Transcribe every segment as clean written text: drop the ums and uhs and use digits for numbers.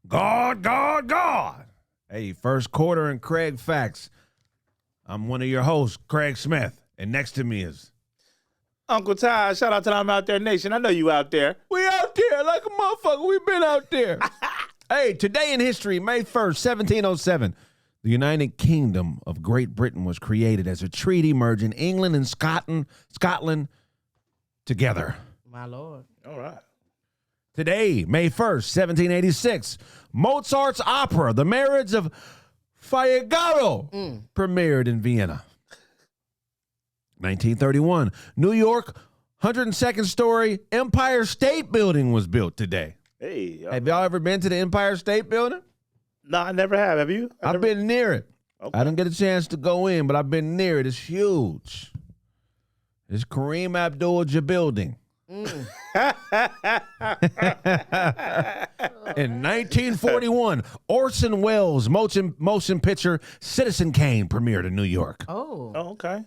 God. Hey, first quarter in KraigFacts. I'm one of your hosts, Craig Smith, and next to me is Uncle Ty. Shout out to the I'm Out There Nation. I know you out there. We out there like a motherfucker. We been out there. Hey, today in history, May 1st, 1707, the United Kingdom of Great Britain was created as a treaty merging England and Scotland together. My Lord. All right. Today, May 1st, 1786, Mozart's opera, The Marriage of Figaro, premiered in Vienna. 1931, New York 102nd story Empire State Building was built today. Hey. Have y'all ever been to the Empire State Building? No, I never have. Have you? I've been near it. Okay. I didn't get a chance to go in, but I've been near it. It's huge. It's Kareem Abdul-Jabbar building. In 1941, Orson Welles' motion picture Citizen Kane premiered in New York. Oh, okay.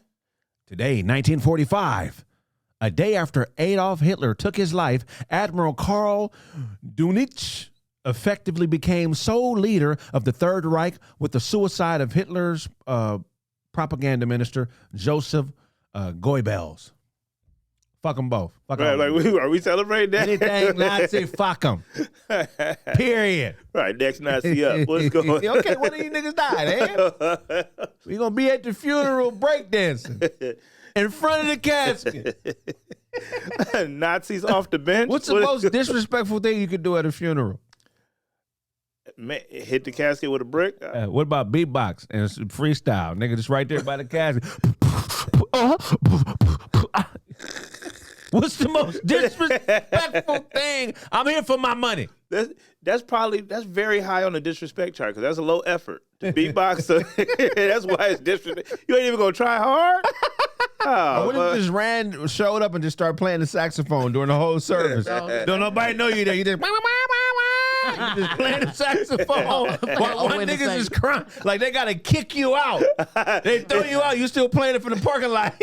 Today, 1945, a day after Adolf Hitler took his life, Admiral Karl Dönitz effectively became sole leader of the Third Reich with the suicide of Hitler's propaganda minister, Joseph Goebbels. Fuck them both. Fuck Right, them. like, are we celebrating that? Anything Nazi, fuck them. Period. Right, next Nazi up. What's going on? Okay, one of you niggas died, eh? We gonna be at the funeral breakdancing in front of the casket. Nazis off the bench? What's the most disrespectful thing you could do at a funeral? Man, hit the casket with a brick? What about beatbox and freestyle? Nigga, just right there by the casket. What's the most disrespectful thing? I'm here for my money. That's very high on the disrespect chart because that's a low effort. To beatbox, that's why it's disrespect. You ain't even gonna try hard. What if you just showed up and just started playing the saxophone during the whole service? Don't nobody know you there. You just playing the saxophone while one niggas is crying. Like they gotta kick you out. They throw you out. You still playing it from the parking lot.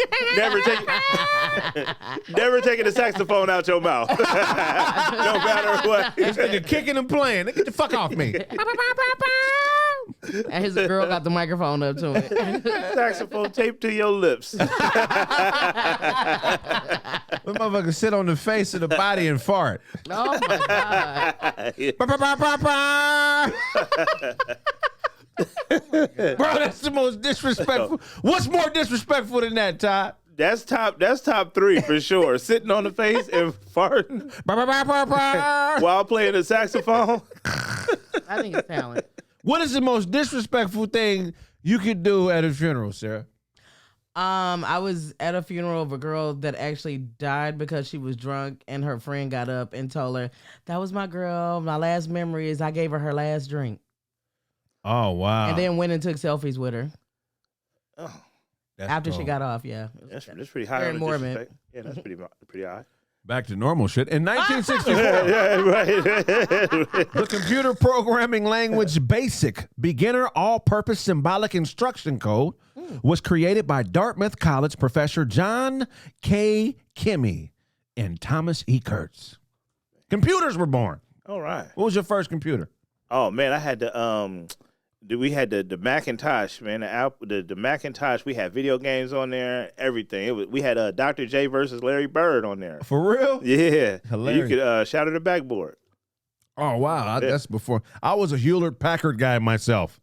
Never taking the saxophone out your mouth. No matter what. This nigga kicking and playing. Get the fuck off me. and his girl got the microphone up to him. Saxophone taped to your lips. What motherfucker sit on the face of the body and fart? Oh my God. Bro, that's the most disrespectful. What's more disrespectful than that, Todd? That's top three for sure. Sitting on the face and farting while playing the saxophone. I think it's talent. What is the most disrespectful thing you could do at a funeral, Sarah? I was at a funeral of a girl that actually died because she was drunk, and her friend got up and told her, "That was my girl. My last memory is I gave her last drink." Oh, wow. And then went and took selfies with her. Oh, after she got off, yeah. That's pretty high on the disrespect. Yeah, that's pretty high. Back to normal shit. In 1964, right. the computer programming language BASIC, Beginner All-Purpose Symbolic Instruction Code, was created by Dartmouth College professor John K. Kimmy and Thomas E. Kurtz. Computers were born. All right. What was your first computer? Oh, man, I had we had the Macintosh, man. The Macintosh. We had video games on there, everything. We had Dr. J versus Larry Bird on there. For real? Yeah, Hilarious. You could shatter the backboard. Oh wow, that's before. I was a Hewlett Packard guy myself.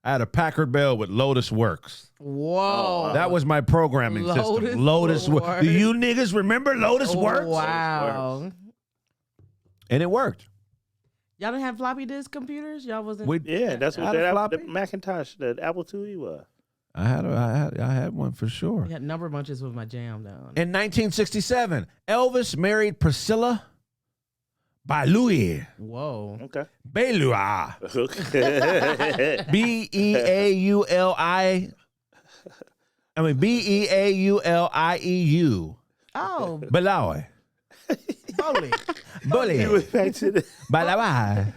I had a Packard Bell with Lotus Works. Whoa, that was my programming system. Lotus Works. Do you niggas remember Lotus Works? Wow, and it worked. Y'all didn't have floppy disk computers? Y'all wasn't? That's what the Macintosh, the Apple IIe was. I had one for sure. I had number bunches with my jam down. In 1967, Elvis married Priscilla Beaulieu. Whoa. Okay. Beaulieu. B-E-A-U-L-I. I mean B-E-A-U-L-I-E-U. Oh. Beaulieu. Bully. Balawa.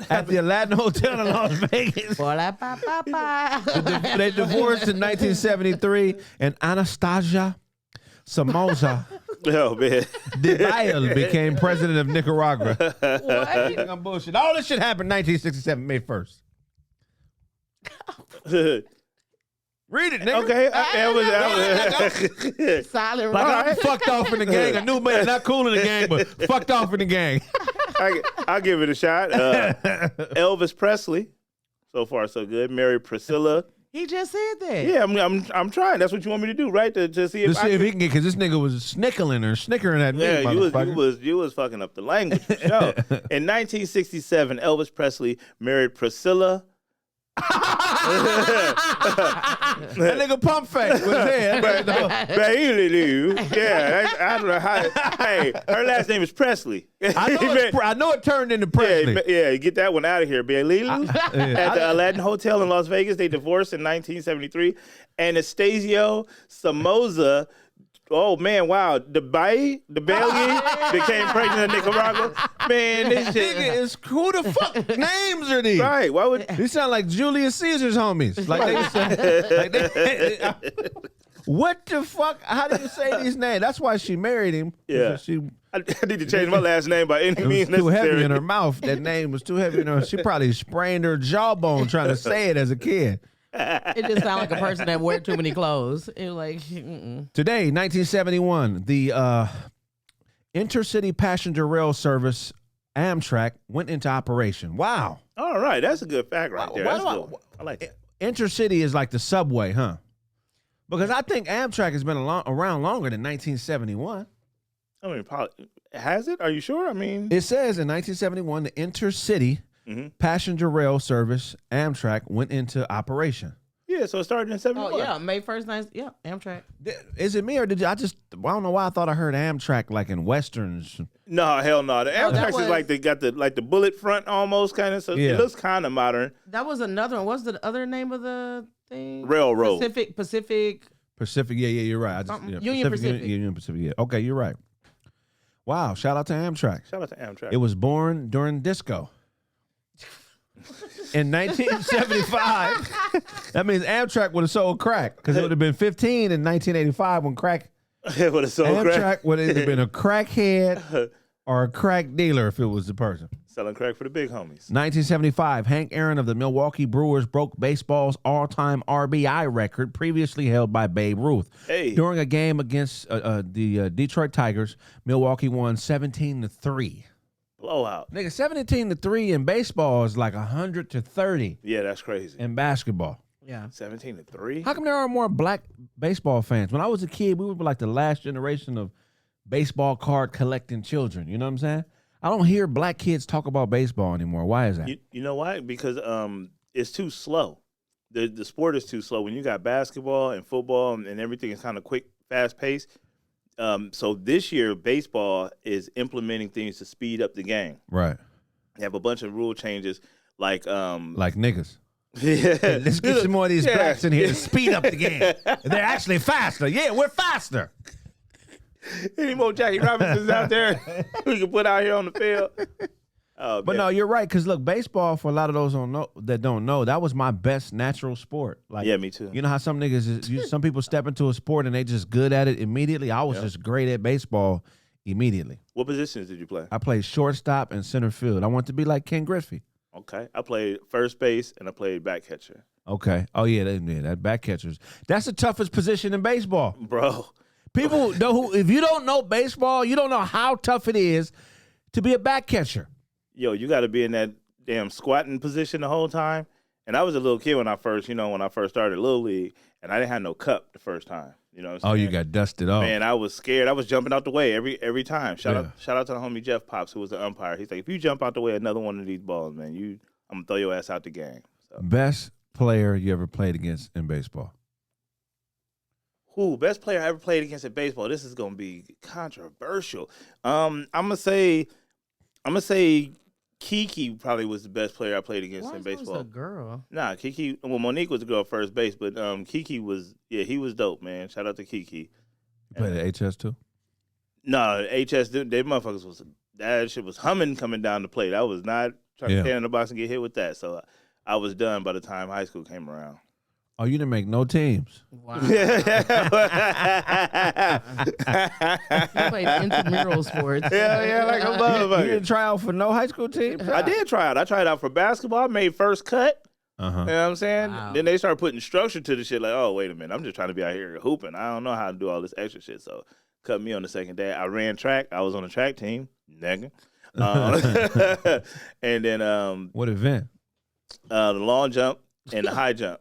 At the Aladdin Hotel in Las Vegas. They divorced in 1973, and Anastasia Somoza Oh man. De Bail became president of Nicaragua. What? I'm bullshit. All this shit happened 1967, May 1st. Read it, nigga. Okay. That was Silent. Like Right. I fucked off in the gang. A new man, not cool in the gang, but fucked off in the gang. I'll give it a shot. Elvis Presley. So far, so good. Married Priscilla. He just said that. Yeah, I'm trying. That's what you want me to do, right? To see if To see if he can get, because this nigga was snickling at me, Yeah, motherfucker. you was fucking up the language for sure. In 1967, Elvis Presley married Priscilla. That nigga pump fake with his head. Bailey. Yeah, I don't know how. Hey, her last name is Presley. I know it turned into Presley. Yeah, get that one out of here, Bailey. Yeah. At the Aladdin Hotel in Las Vegas, they divorced in 1973. Anastasio Somoza. Oh man, wow! The Bailey became president of Nicaragua. Man, this shit Nigga is who the fuck names are these? right. Why would These sound like Julius Caesar's homies. What the fuck? How do you say these names? That's why she married him. Yeah. She I need to change my last name by any it means was too heavy necessary. in her mouth. That name was too heavy in her. She probably sprained her jawbone trying to say it as a kid. It just sounded like a person that wore too many clothes. It was like, Today, 1971, the intercity passenger rail service Amtrak went into operation. Wow. All right, that's a good fact right there. Why That's do I- good. I like that. Intercity is like the subway, huh? Because I think Amtrak has been around longer than 1971. I mean, has it? Are you sure? I mean, It says in 1971, the intercity passenger rail service Amtrak went into operation. yeah. So it started in '71. oh yeah, May 1st, yeah, Amtrak. Is it me or did you? I don't know why I thought I heard Amtrak like in westerns. No, hell no. The that Amtrak was- is like they got the bullet front almost kind of. So Yeah. it looks kind of modern. That was another one. What's the other name of the thing? Railroad. Pacific. Pacific, yeah, you're right. Union Pacific. Union Pacific, yeah. Okay, you're right. Wow, shout out to Amtrak. Shout out to Amtrak. It was born during disco. In 1975, that means Amtrak would have sold crack because it would have been 15 in 1985 when crack. It would have sold Amtrak crack. would have either been a crackhead or a crack dealer if it was the person. Selling crack for the big homies. 1975, Hank Aaron of the Milwaukee Brewers broke baseball's all-time RBI record previously held by Babe Ruth. Hey. During a game against the Detroit Tigers, Milwaukee won 17-3. Blowout. Nigga, 17-3 in baseball is like 100-30 Yeah, that's crazy. in basketball. Yeah. 17-3. How come there are more black baseball fans? When I was a kid, we were like the last generation of baseball card collecting children. You know what I'm saying? I don't hear black kids talk about baseball anymore. Why is that? You know why? Because it's too slow. The sport is too slow. When you got basketball and football and everything is kind of quick, fast paced. So this year, baseball is implementing things to speed up the game. Right. They have a bunch of rule changes, like Niggas. yeah. Let's get some more of these Yeah. blacks in here to speed up the game. They're actually faster. Yeah, we're faster. Any more Jackie Robinsons out there we can put out here on the field? Oh, But man. no, you're right. Because look, baseball, for a lot of those that don't know, that was my best natural sport. Like, Yeah, me too. You know how some niggas, some people step into a sport and they just good at it immediately. I was just great at baseball immediately. What positions did you play? I played shortstop and center field. I wanted to be like Ken Griffey. Okay, I played first base and I played back catcher. Okay. Oh yeah, that back catchers. That's the toughest position in baseball. Bro, People know if you don't know baseball, you don't know how tough it is to be a back catcher. yo, you got to be in that damn squatting position the whole time. And I was a little kid when I first started Little League, and I didn't have no cup the first time. You know what I'm saying? Oh, you got dusted off. Man, I was scared. I was jumping out the way every time. Shout Yeah. out to the homie Jeff Pops, who was the umpire. He's like, if you jump out the way another one of these balls, man, I'm gonna throw your ass out the game. So, Best player you ever played against in baseball? who best player I ever played against in baseball? This is gonna be controversial. I'm gonna say Kiki probably was the best player I played against Why in is always baseball. a girl? Nah, Kiki. Well, Monique was the girl at first base, but Kiki was he was dope, man. Shout out to Kiki. You played at HS too? No, HS, they motherfuckers that shit was humming coming down the plate. I was not trying to stand in the box and get hit with that. So I was done by the time high school came around. Oh, you didn't make no teams. Wow. You played intramural sports. Yeah, like a You motherfucker. didn't try out for no high school team? I did try out. I tried out for basketball. I made first cut. Uh-huh. You know what I'm saying? Wow. Then they started putting structure to the shit. Like, oh, wait a minute. I'm just trying to be out here hooping. I don't know how to do all this extra shit. So cut me on the second day. I ran track. I was on the track team. Nigga. And then What event? the long jump and the high jump.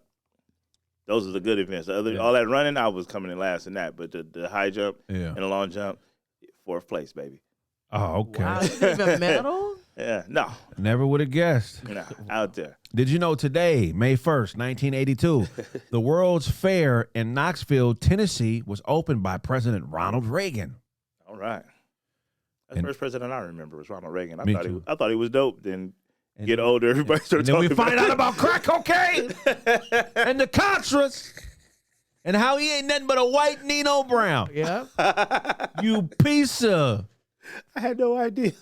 Those are the good events. All that running, I was coming in last in that. But the high jump and the long jump, 4th place, baby. Oh, okay. Wow, you didn't even medal? Yeah, no, Never would have guessed. out there. Did you know today, May 1st, 1982, the World's Fair in Knoxville, Tennessee was opened by President Ronald Reagan? All right. That's And- the first president I remember was Ronald Reagan. Me too. I thought he was dope. Then get older, everybody started And then we talking find out about crack cocaine and the Contras and how he ain't nothing but a white Nino Brown. Yeah. You piece of I had no idea.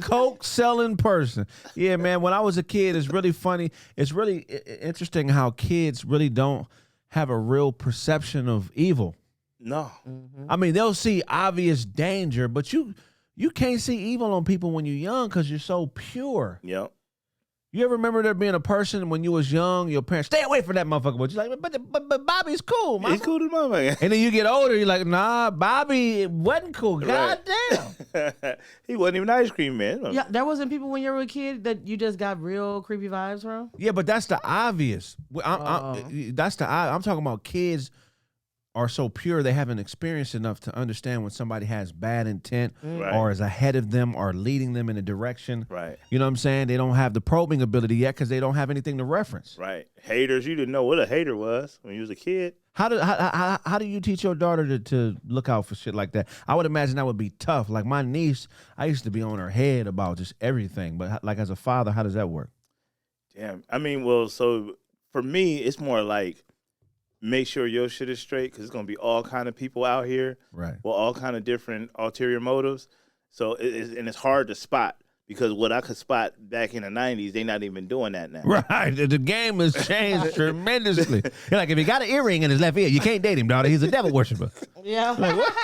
coke selling person. Yeah, man, when I was a kid, it's really funny. It's really interesting how kids really don't have a real perception of evil. No. I mean, they'll see obvious danger, but you can't see evil on people when you're young because you're so pure. Yep. You ever remember there being a person when you was young, your parents, stay away from that motherfucker, but you're like, but Bobby's cool, man. He's cool to mama. And then you get older, you're like, nah, Bobby wasn't cool. God damn. He wasn't even an ice cream man. Yeah, there wasn't people when you were a kid that you just got real creepy vibes from? Yeah, but that's the obvious. I'm talking about kids are so pure they haven't experienced enough to understand when somebody has bad intent Right. or is ahead of them or leading them in a direction. Right. You know what I'm saying? They don't have the probing ability yet because they don't have anything to reference. Right. Haters. You didn't know what a hater was when you was a kid. How do you teach your daughter to look out for shit like that? I would imagine that would be tough. Like my niece, I used to be on her head about just everything. But like as a father, how does that work? Damn. I mean, well, so for me, it's more like make sure your shit is straight because it's gonna be all kind of people out here Right. with all kind of different ulterior motives. So and it's hard to spot because what I could spot back in the '90s, they not even doing that now. Right. The game has changed tremendously. You're like, if he got an earring in his left ear, you can't date him, daughter. He's a devil worshiper. Yeah. Like, what?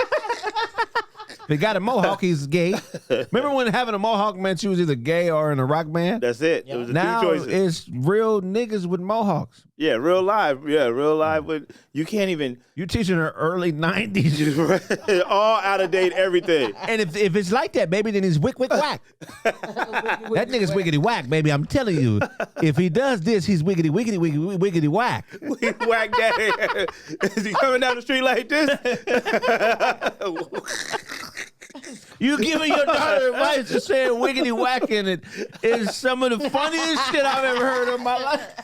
If he got a mohawk, he's gay. Remember when having a mohawk meant you was either gay or in a rock band? That's it. It was the Now two choices. it's real niggas with mohawks. Yeah, real live. Yeah, real live. But you can't even You teaching her early 90s. all out of date everything. And if it's like that, baby, then he's wick, whack. That nigga's wiggity whack, baby. I'm telling you. If he does this, he's wiggity, wiggity whack. Whack daddy. Is he coming down the street like this? You giving your daughter advice to say wiggity whack in it is some of the funniest shit I've ever heard in my life.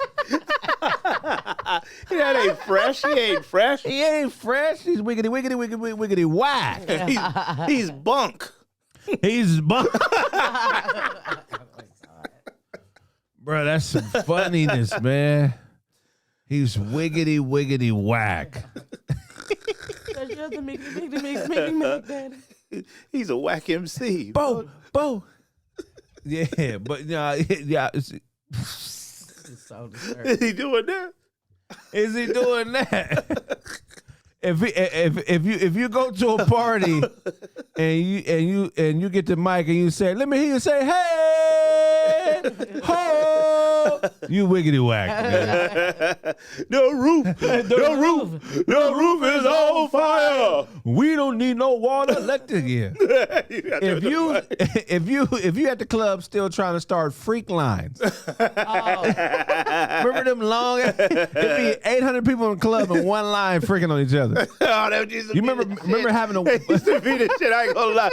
That ain't fresh. He ain't fresh. He ain't fresh. He's wiggity whack. He's bunk. He's bunk. Bro, that's some funniness, man. He's wiggity whack. That's just a make, daddy. He's a whack MC. Bo. Yeah, but yeah. It's so disturbing. Is he doing that? Is he doing that? If you go to a party and you get the mic and you say, let me hear you say, hey, ho, you wiggity whack. Man. The roof is on fire. We don't need no water. Let the if you at the club still trying to start freak lines. Remember them long? It'd be 800 people in the club and one line freaking on each other. Oh, that used to You be remember having a It used to be the shit. I ain't gonna lie.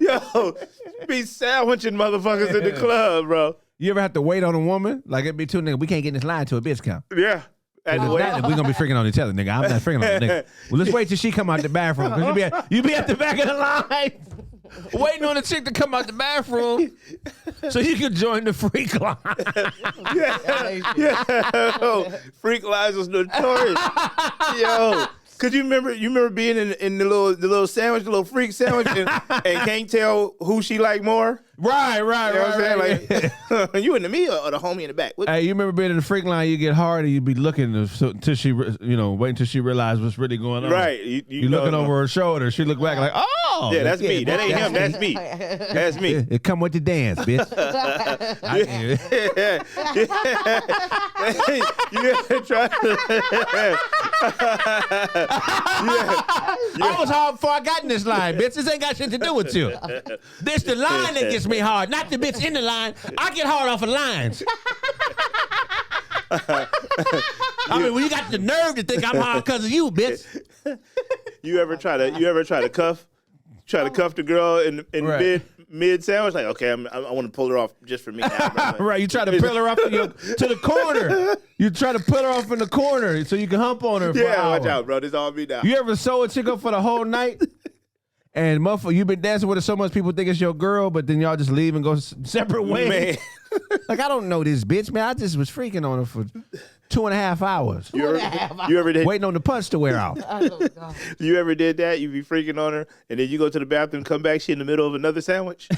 Yo, be sandwiching motherfuckers in the club, bro. You ever have to wait on a woman? Like it'd be two niggas. We can't get in this line to a bitch count. Yeah. And We're gonna be freaking on each other, nigga. I'm not freaking on the nigga. Well, let's wait till she come out the bathroom. 'Cause you be at the back of the line, waiting on the chick to come out the bathroom, so you can join the freak line. Yo, freak lines was notorious. Yo, Cause you remember being in the little sandwich, the little freak sandwich, and can't tell who she like more. Right. You know what I'm saying? Like, you into me or the homie in the back? Hey, you remember being in the freak line? You get hard and you be looking until she, wait until she realized what's really going on. Right. You looking over her shoulder. She look back like, oh, yeah, that's me. That ain't him. That's me. That's me. It come with the dance, bitch. You ever try I was hard before I got in this line, bitch. This ain't got shit to do with you. This the line that gets me hard, not the bitch in the line. I get hard off of lines. I mean, when you got the nerve to think I'm hard because of you, bitch. You ever try to cuff the girl in Right. mid sandwich? Like, okay, I want to pull her off just for me now. Right, you try to pull her up to the corner. You try to pull her off in the corner so you can hump on her for an hour. Watch out, bro. This all me now. You ever sew a chick up for the whole night? And motherfucker, you've been dancing with her so much people think it's your girl, but then y'all just leave and go separate ways. Man. Like, I don't know this bitch, man. I just was freaking on her for 2.5 hours. You ever did Waiting on the punch to wear out. Oh, God. You ever did that? You be freaking on her, and then you go to the bathroom, come back, she in the middle of another sandwich.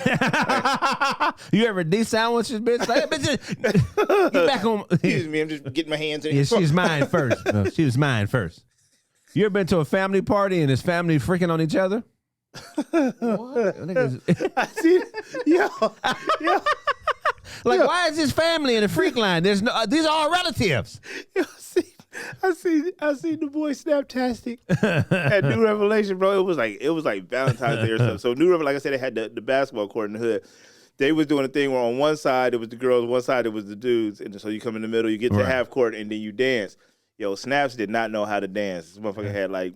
You ever de-sandwiches, bitch? Like, bitch, you back on. Excuse me, I'm just getting my hands in. Yeah, she's mine first. No, she was mine first. You ever been to a family party and his family freaking on each other? I see. Yo. Like, why is this family in the freak line? There's no. These are all relatives. Yo, I see the boy Snaptastic at New Revelation, bro. It was like Valentine's Day or something. So New Revelation, like I said, they had the basketball court in the hood. They was doing a thing where on one side it was the girls, one side it was the dudes, and so you come in the middle, you get to half court, and then you dance. Yo, Snaps did not know how to dance. This motherfucker had like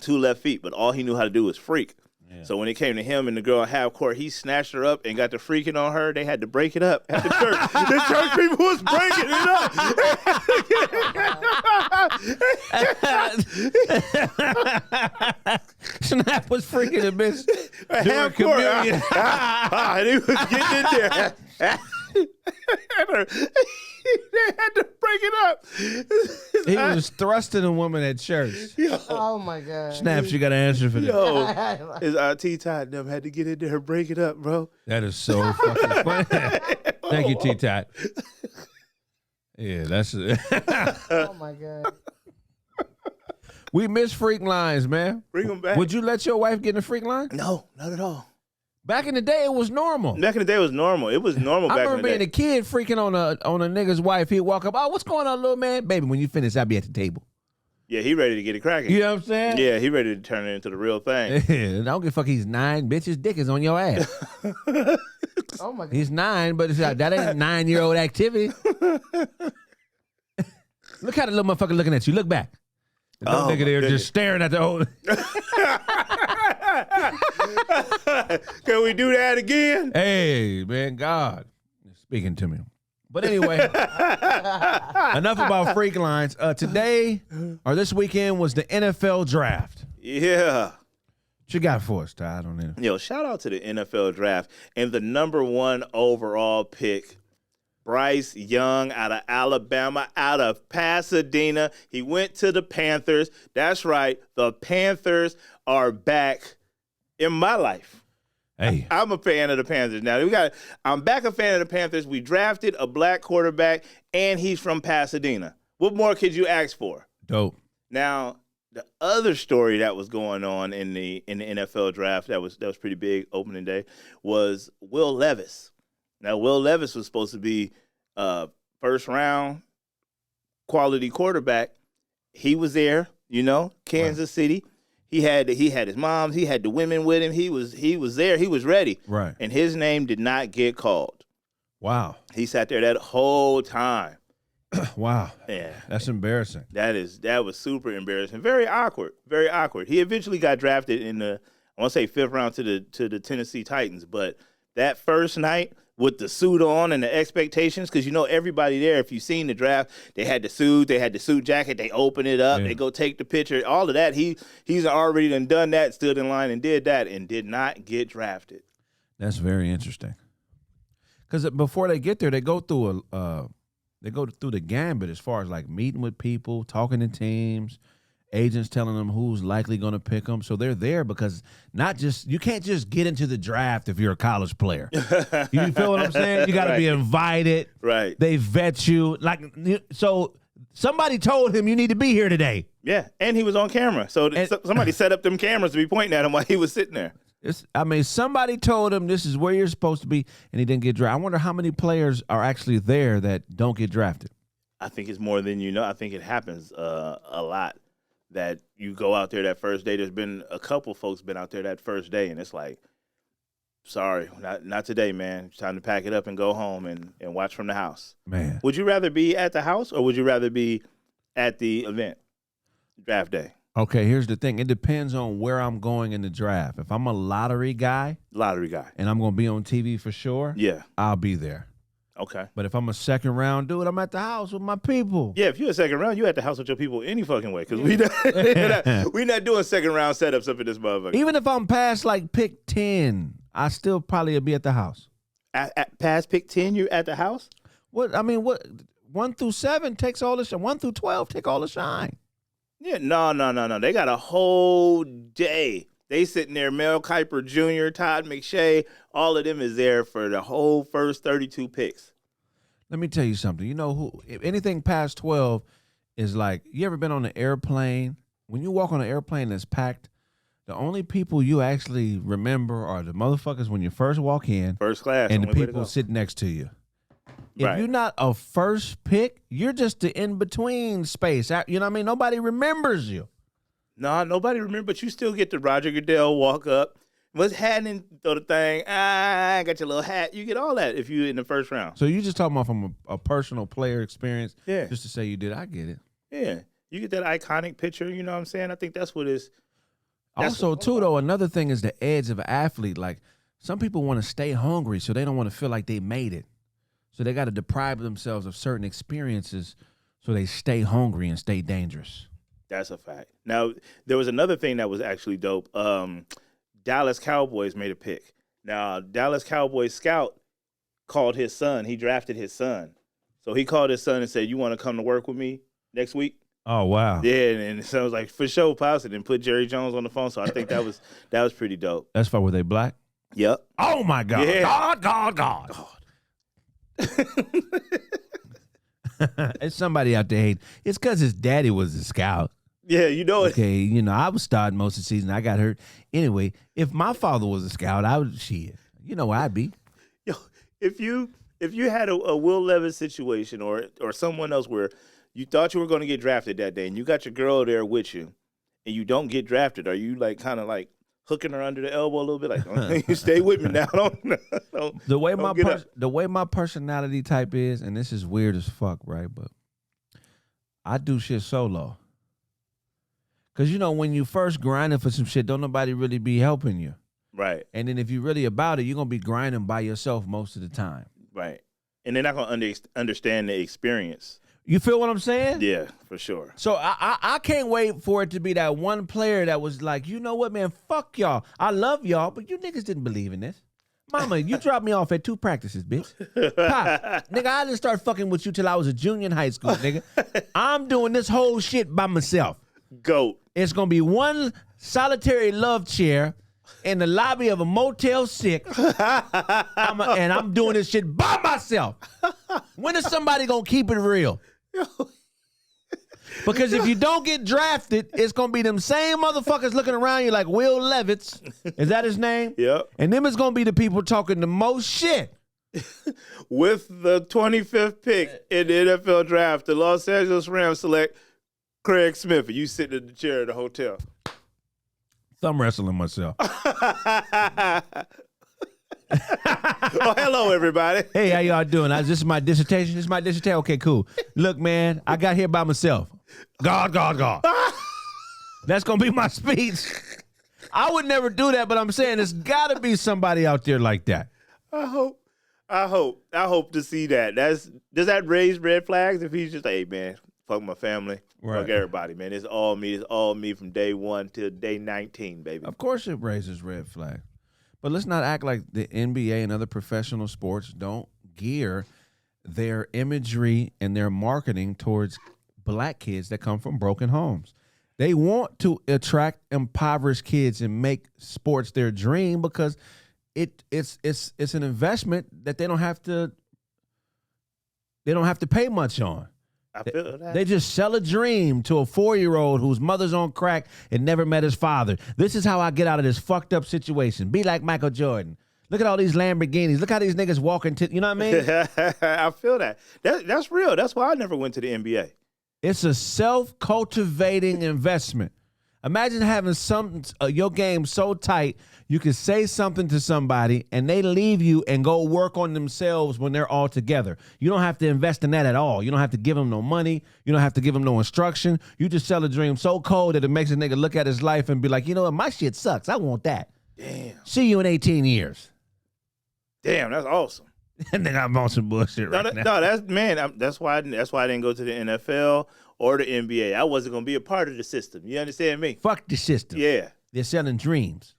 2 left feet, but all he knew how to do was freak. Yeah. So when it came to him and the girl at half court, he snatched her up and got to freaking on her. They had to break it up at the church. The church people was breaking it up. Snap was freaking a bitch. Half court. And he was getting in there. They had to break it up. He was thrusting a woman at church. Yo. Oh my God. Snaps, you got to answer for this. Yo, his T Tot them had to get in there, break it up, bro. That is so fucking funny. Thank you, T Tot. Yeah, that's it. Oh my God. We miss freak lines, man. Bring them back. Would you let your wife get in a freak line? No, not at all. Back in the day, it was normal. Back in the day, it was normal. It was normal back in the day. I remember being a kid freaking on a nigga's wife. He'd walk up, oh, what's going on, little man? Baby, when you finish, I'll be at the table. Yeah, he ready to get it cracking. You know what I'm saying? Yeah, he ready to turn it into the real thing. I don't give a fuck. He's 9. Bitch, his dick is on your ass. Oh my God. He's 9, but it's like, that ain't 9-year-old activity. Look how the little motherfucker looking at you. Look back. The little nigga there just staring at the old. Can we do that again? Hey, man, God is speaking to me. But anyway, enough about freak lines. Today, or this weekend, was the NFL draft. Yeah. What you got for us, Todd, on NFL? Yo, shout out to the NFL draft. And the number 1 overall pick, Bryce Young out of Alabama, out of Pasadena. He went to the Panthers. That's right. The Panthers are back in my life. Hey. I'm a fan of the Panthers. Now, I'm back a fan of the Panthers. We drafted a black quarterback, and he's from Pasadena. What more could you ask for? Dope. Now, the other story that was going on in the NFL draft that was pretty big opening day was Will Levis. Now, Will Levis was supposed to be first round quality quarterback. He was there, Kansas City. He had his moms, he had the women with him. He was there, he was ready. Right. And his name did not get called. Wow. He sat there that whole time. Wow. Yeah. That's embarrassing. That was super embarrassing. Very awkward. Very awkward. He eventually got drafted in the, I want to say 5th round to the Tennessee Titans, but that first night with the suit on and the expectations, because everybody there, if you've seen the draft, they had the suit jacket, they open it up, They go take the picture, all of that. He's already done that, stood in line and did that, and did not get drafted. That's very interesting. Because before they get there, they go through the gambit as far as like meeting with people, talking to teams, agents telling them who's likely going to pick them. So they're there because you can't just get into the draft if you're a college player. You feel what I'm saying? You got to be invited. Right. They vet you. So somebody told him you need to be here today. Yeah, and he was on camera. So somebody set up them cameras to be pointing at him while he was sitting there. Somebody told him this is where you're supposed to be, and he didn't get drafted. I wonder how many players are actually there that don't get drafted. I think it's more than you know. I think it happens a lot that you go out there that first day. There's been a couple folks been out there that first day, and it's like, sorry, not today, man. It's time to pack it up and go home and watch from the house. Man. Would you rather be at the house or would you rather be at the event, draft day? Okay, here's the thing. It depends on where I'm going in the draft. If I'm a lottery guy and I'm going to be on TV for sure, yeah, I'll be there. Okay. But if I'm a second round dude, I'm at the house with my people. Yeah, if you're a second round, you at the house with your people any fucking way. Because we not doing second round setups up in this motherfucker. Even if I'm past like pick 10, I still probably be at the house. At past pick 10, you're at the house? What 1 through 7 takes all the shine. 1 through 12 take all the shine. Yeah, no. They got a whole day. They sitting there, Mel Kiper Jr., Todd McShay, all of them is there for the whole first 32 picks. Let me tell you something. You know who? If anything past 12 is like, you ever been on an airplane? When you walk on an airplane that's packed, the only people you actually remember are the motherfuckers when you first walk in. First class. And the people sitting next to you. If you're not a first pick, you're just the in-between space. You know what I mean? Nobody remembers you. No, nobody remember, but you still get the Roger Goodell walk up. What's happening? Throw the thing. I got your little hat. You get all that if you're in the first round. So you just talking about from a personal player experience? Yeah. Just to say you did. I get it. Yeah. You get that iconic picture. You know what I'm saying? I think that's what it's. Also, too, though, another thing is the edge of an athlete. Like, some people want to stay hungry, so they don't want to feel like they made it. So they got to deprive themselves of certain experiences so they stay hungry and stay dangerous. That's a fact. Now, there was another thing that was actually dope. Dallas Cowboys made a pick. Now, Dallas Cowboys scout called his son. He drafted his son. So he called his son and said, you want to come to work with me next week? Oh, wow. Yeah, and so I was like, for sure, positive, and put Jerry Jones on the phone. So I think that was pretty dope. That's why, were they black? Yep. Oh, my God. Yeah. God. It's somebody out there hating. It's because his daddy was a scout. Yeah, you know it. Okay, I was starting most of the season. I got hurt. Anyway, if my father was a scout, I would shit. You know where I'd be. Yo, if you had a Will Levis situation or someone else where you thought you were going to get drafted that day and you got your girl there with you and you don't get drafted, are you like kind of like hooking her under the elbow a little bit, like, you stay with me now? The way my personality type is, and this is weird as fuck, right? But I do shit solo. Cause when you first grinding for some shit, don't nobody really be helping you. Right. And then if you really about it, you're gonna be grinding by yourself most of the time. Right. And they're not gonna understand the experience. You feel what I'm saying? Yeah, for sure. So I can't wait for it to be that one player that was like, you know what, man, fuck y'all. I love y'all, but you niggas didn't believe in this. Mama, you dropped me off at 2 practices, bitch. Pop, nigga, I didn't start fucking with you till I was a junior in high school, nigga. I'm doing this whole shit by myself. Goat. It's going to be one solitary love chair in the lobby of a Motel 6. And I'm doing this shit by myself. When is somebody going to keep it real? Because if you don't get drafted, it's going to be them same motherfuckers looking around you like Will Levis. Is that his name? Yep. And them is going to be the people talking the most shit. With the 25th pick in the NFL draft, the Los Angeles Rams select Craig Smith, and you sitting in the chair at the hotel. Thumb wrestling myself. Oh, hello, everybody. Hey, how y'all doing? This is my dissertation. This is my dissertation. Okay, cool. Look, man, I got here by myself. God. That's going to be my speech. I would never do that, but I'm saying there's got to be somebody out there like that. I hope to see that. Does that raise red flags if he's just like, hey, man, fuck my family, right. Fuck everybody, man. It's all me. It's all me from day 1 till day 19, baby. Of course it raises red flags. But let's not act like the NBA and other professional sports don't gear their imagery and their marketing towards black kids that come from broken homes. They want to attract impoverished kids and make sports their dream because it's an investment that they don't have to pay much on. I feel that. They just sell a dream to a 4-year-old whose mother's on crack and never met his father. This is how I get out of this fucked up situation. Be like Michael Jordan. Look at all these Lamborghinis. Look how these niggas walking to, you know what I mean? I feel that. That's real. That's why I never went to the NBA. It's a self-cultivating investment. Imagine having your game so tight you can say something to somebody and they leave you and go work on themselves when they're all together. You don't have to invest in that at all. You don't have to give them no money. You don't have to give them no instruction. You just sell a dream so cold that it makes a nigga look at his life and be like, you know what, my shit sucks. I want that. Damn. See you in 18 years. Damn, that's awesome. And then I'm on some bullshit right now. No, that's why I didn't go to the NFL or the NBA. I wasn't gonna be a part of the system. You understand me? Fuck the system. Yeah. They're selling dreams.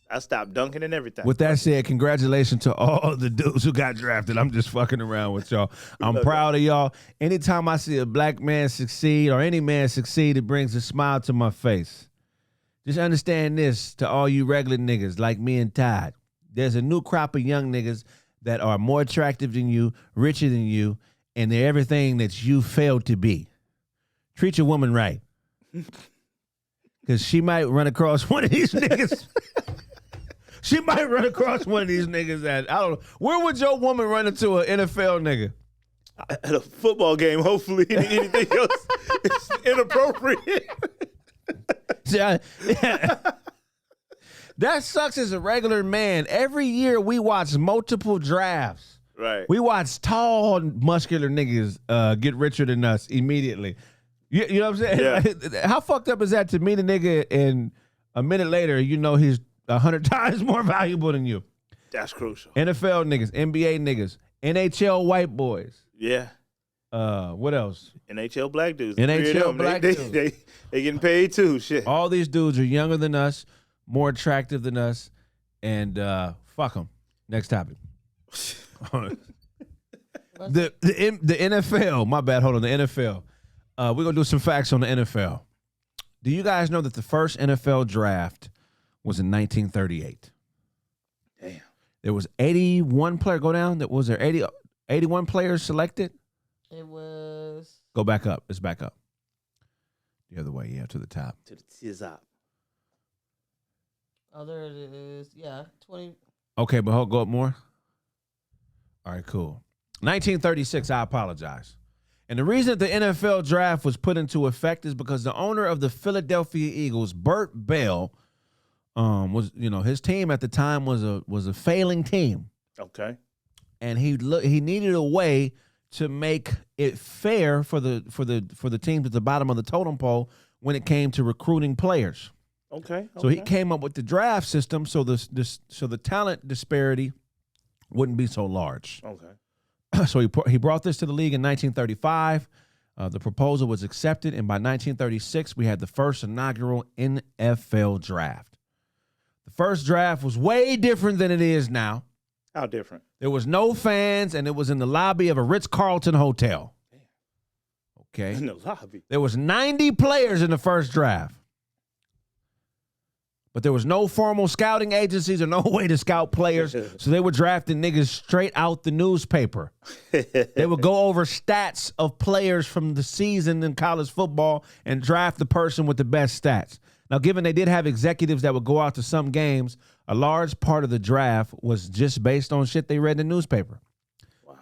I stopped dunking and everything. With that said, congratulations to all the dudes who got drafted. I'm just fucking around with y'all. I'm proud of y'all. Anytime I see a black man succeed or any man succeed, it brings a smile to my face. Just understand this to all you regular niggas like me and Todd. There's a new crop of young niggas that are more attractive than you, richer than you, and they're everything that you failed to be. Treat your woman right. Because she might run across one of these niggas. She might run across one of these niggas that, I don't know. Where would your woman run into an NFL nigga? At a football game, hopefully. Anything else is inappropriate. That sucks as a regular man. Every year we watch multiple drafts. Right. We watch tall, muscular niggas get richer than us immediately. You know what I'm saying? Yeah. How fucked up is that to meet a nigga and a minute later you know he's 100 times more valuable than you? That's crucial. NFL niggas, NBA niggas, NHL white boys. Yeah. What else? NHL black dudes. NHL black dudes. They getting paid too. Shit. All these dudes are younger than us, more attractive than us, and fuck them. Next topic. the NFL. My bad. Hold on. The NFL. We're gonna do some facts on the NFL. Do you guys know that the first NFL draft was in 1938? Damn. There was 81 players. Go down. Was there 81 players selected? It was. Go back up. It's back up. The other way, yeah, to the top. To the top. Oh, there it is. Yeah, 20. Okay, but go up more. All right, cool. 1936, I apologize. And the reason that the NFL draft was put into effect is because the owner of the Philadelphia Eagles, Bert Bell, was, you know, his team at the time was a failing team. Okay. And he needed a way to make it fair for the teams at the bottom of the totem pole when it came to recruiting players. Okay. So he came up with the draft system so the talent disparity wouldn't be so large. Okay. So he brought this to the league in 1935. The proposal was accepted, and by 1936, we had the first inaugural NFL draft. The first draft was way different than it is now. How different? There was no fans, and it was in the lobby of a Ritz-Carlton hotel. Okay. In the lobby. There was 90 players in the first draft. But there was no formal scouting agencies or no way to scout players, so they were drafting niggas straight out the newspaper. They would go over stats of players from the season in college football and draft the person with the best stats. Now, given they did have executives that would go out to some games, a large part of the draft was just based on shit they read in the newspaper. Wow.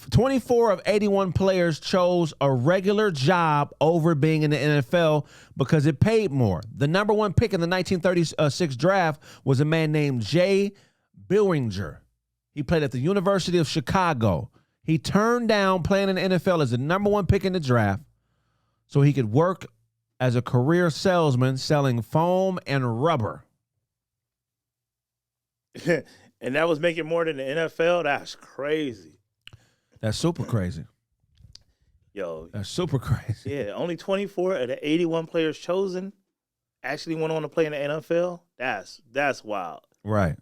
24 of 81 players chose a regular job over being in the NFL because it paid more. The number one pick in the 1936 draft was a man named Jay Billinger. He played at the University of Chicago. He turned down playing in the NFL as the number one pick in the draft so he could work as a career salesman selling foam and rubber. And that was making more than the NFL? That's crazy. That's super crazy. Yo. That's super crazy. Yeah, only 24 of the 81 players chosen actually went on to play in the NFL? That's wild. Right.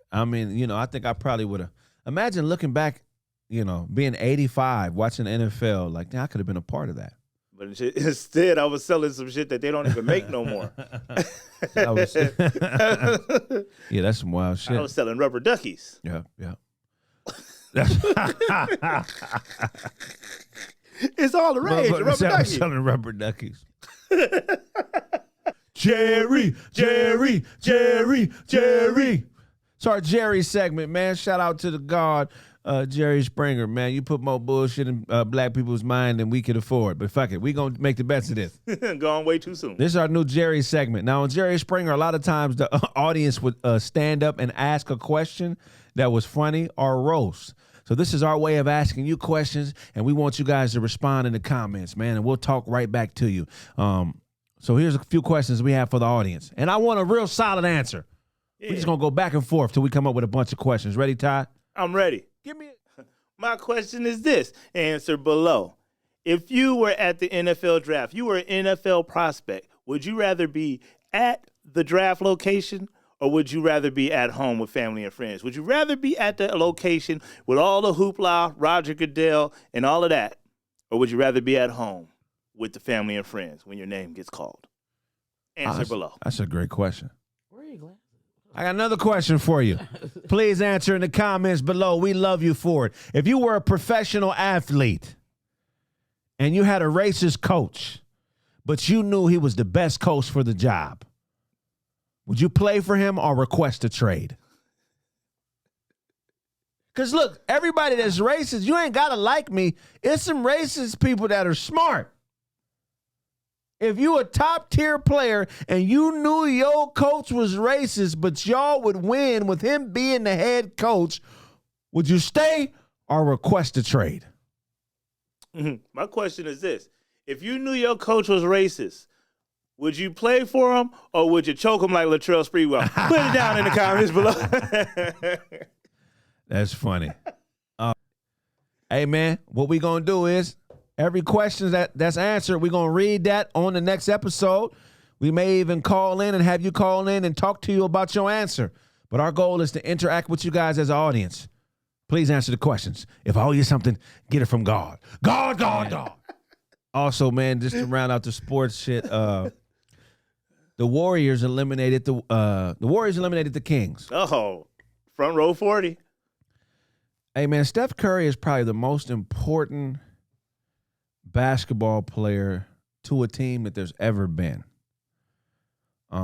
I mean, you know, I think I probably would have. Imagine looking back, you know, being 85, watching the NFL, like, I could have been a part of that. But instead, I was selling some shit that they don't even make no more. Yeah, that's some wild shit. I was selling rubber duckies. Yeah. It's all the rage. Rubber duckies. Selling rubber duckies. Jerry. It's our Jerry segment, man. Shout out to the God, Jerry Springer, man. You put more bullshit in black people's mind than we could afford. But fuck it, we gonna make the best of this. Gone way too soon. This is our new Jerry segment. Now, on Jerry Springer, a lot of times the audience would stand up and ask a question that was funny or roast. So this is our way of asking you questions, and we want you guys to respond in the comments, man, and we'll talk right back to you. So here's a few questions we have for the audience, and I want a real solid answer. Yeah. We're just going to go back and forth till we come up with a bunch of questions. Ready, Todd? I'm ready. Give me My question is this. Answer below. If you were at the NFL draft, you were an NFL prospect, would you rather be at the draft location or would you rather be at home with family and friends? Would you rather be at the location with all the hoopla, Roger Goodell, and all of that? Or would you rather be at home with the family and friends when your name gets called? Answer below. That's a great question. Where are you going? I got another question for you. Please answer in the comments below. We love you for it. If you were a professional athlete and you had a racist coach, but you knew he was the best coach for the job, would you play for him or request a trade? Because look, everybody that's racist, you ain't got to like me. It's some racist people that are smart. If you a top tier player and you knew your coach was racist, but y'all would win with him being the head coach, would you stay or request a trade? My question is this. If you knew your coach was racist, would you play for him or would you choke him like Latrell Sprewell? Put it down in the comments below. That's funny. Hey, man, what we going to do is every question that's answered, we're going to read that on the next episode. We may even call in and have you call in and talk to you about your answer. But our goal is to interact with you guys as an audience. Please answer the questions. If I owe you something, get it from God. God. Also, man, just to round out the sports shit, the Warriors eliminated the Kings. Oh, front row 40. Hey, man, Steph Curry is probably the most important basketball player to a team that there's ever been. He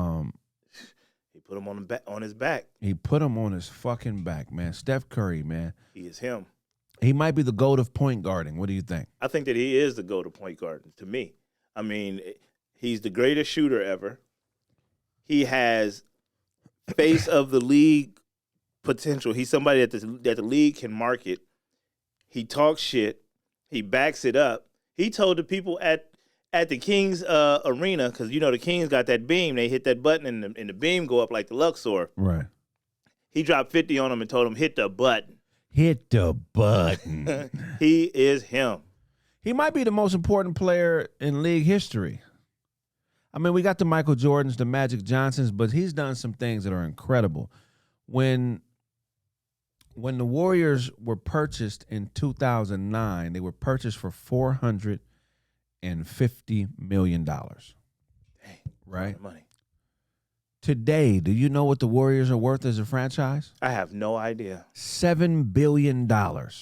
put him on his back. He put him on his fucking back, man. Steph Curry, man. He is him. He might be the GOAT of point guarding. What do you think? I think that he is the GOAT of point guard to me. I mean, he's the greatest shooter ever. He has face of the league potential. He's somebody that the league can market. He talks shit. He backs it up. He told the people at the Kings arena, because you know the Kings got that beam. They hit that button and the beam go up like the Luxor. Right. He dropped 50 on him and told him, hit the button. Hit the button. He is him. He might be the most important player in league history. I mean, we got the Michael Jordans, the Magic Johnsons, but he's done some things that are incredible. When the Warriors were purchased in 2009, they were purchased for $450 million. Dang, right? Money. Today, do you know what the Warriors are worth as a franchise? I have no idea. $7 billion. Damn.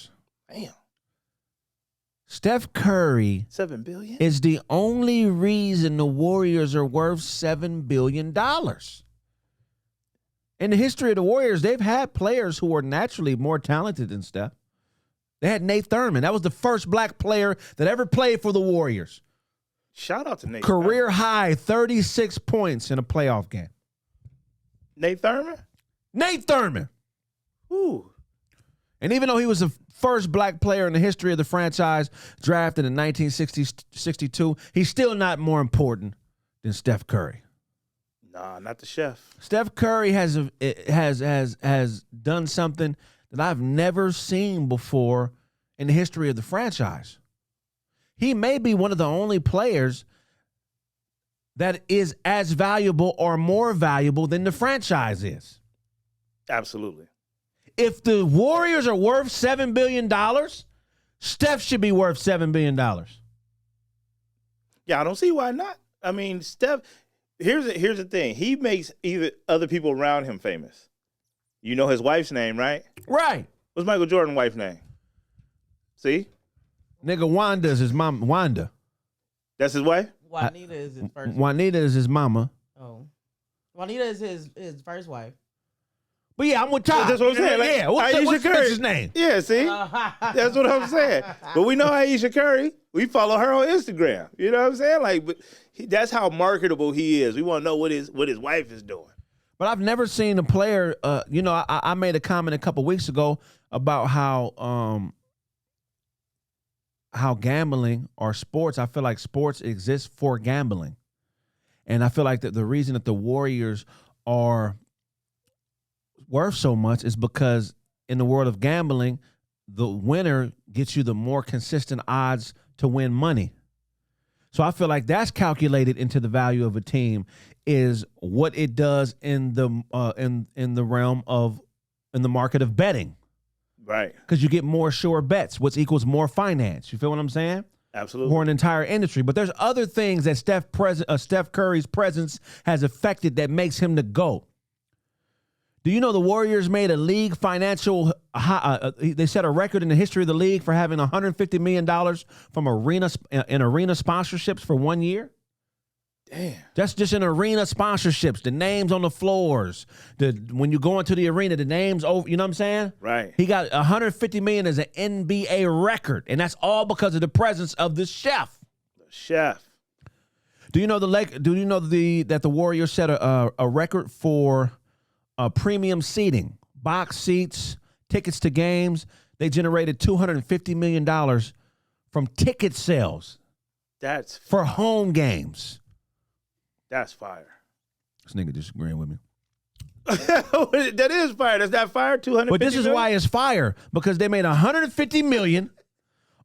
Steph Curry $7 billion is the only reason the Warriors are worth $7 billion. In the history of the Warriors, they've had players who are naturally more talented than Steph. They had Nate Thurman. That was the first black player that ever played for the Warriors. Shout out to Nate Career Thurman. high 36 points in a playoff game. Nate Thurman? Nate Thurman. Ooh. And even though he was the first black player in the history of the franchise drafted in 1962, he's still not more important than Steph Curry. Nah, not the chef. Steph Curry has done something that I've never seen before in the history of the franchise. He may be one of the only players that is as valuable or more valuable than the franchise is. Absolutely. If the Warriors are worth $7 billion, Steph should be worth $7 billion. Yeah, I don't see why not. I mean, Steph. Here's the thing. He makes either other people around him famous. You know his wife's name, right? Right. What's Michael Jordan's wife's name? See? Nigga, Wanda is his mom. Wanda. That's his wife? Juanita is his first. Juanita is his mama. Oh, Juanita is his first wife. But yeah, I'm with Todd. That's what I'm saying. Like, yeah, what's Aisha the Curry. bitch's name? Yeah, see? That's what I'm saying. But we know Aisha Curry. We follow her on Instagram. You know what I'm saying? Like, but that's how marketable he is. We want to know what his wife is doing. But I've never seen a player. I made a comment a couple weeks ago about how gambling or sports. I feel like sports exist for gambling, and I feel like that the reason that the Warriors are worth so much is because in the world of gambling, the winner gets you the more consistent odds to win money. So I feel like that's calculated into the value of a team is what it does in the realm of in the market of betting. Right. Because you get more sure bets, which equals more finance. You feel what I'm saying? Absolutely. For an entire industry. But there's other things that Steph Curry's presence has affected that makes him the GOAT. Do you know the Warriors made a league financial they set a record in the history of the league for having $150 million from arena sponsorships for 1 year? Damn. That's just in arena sponsorships, the names on the floors, when you go into the arena, the names over, you know what I'm saying? Right. He got $150 million as an NBA record, and that's all because of the presence of the chef. The chef. Do you know that the Warriors set a record for premium seating, box seats, tickets to games? They generated $250 million from ticket sales. That's for home games. That's fire. This nigga disagreeing with me. That is fire. That's not fire. 250. But this is why it's fire, because they made $150 million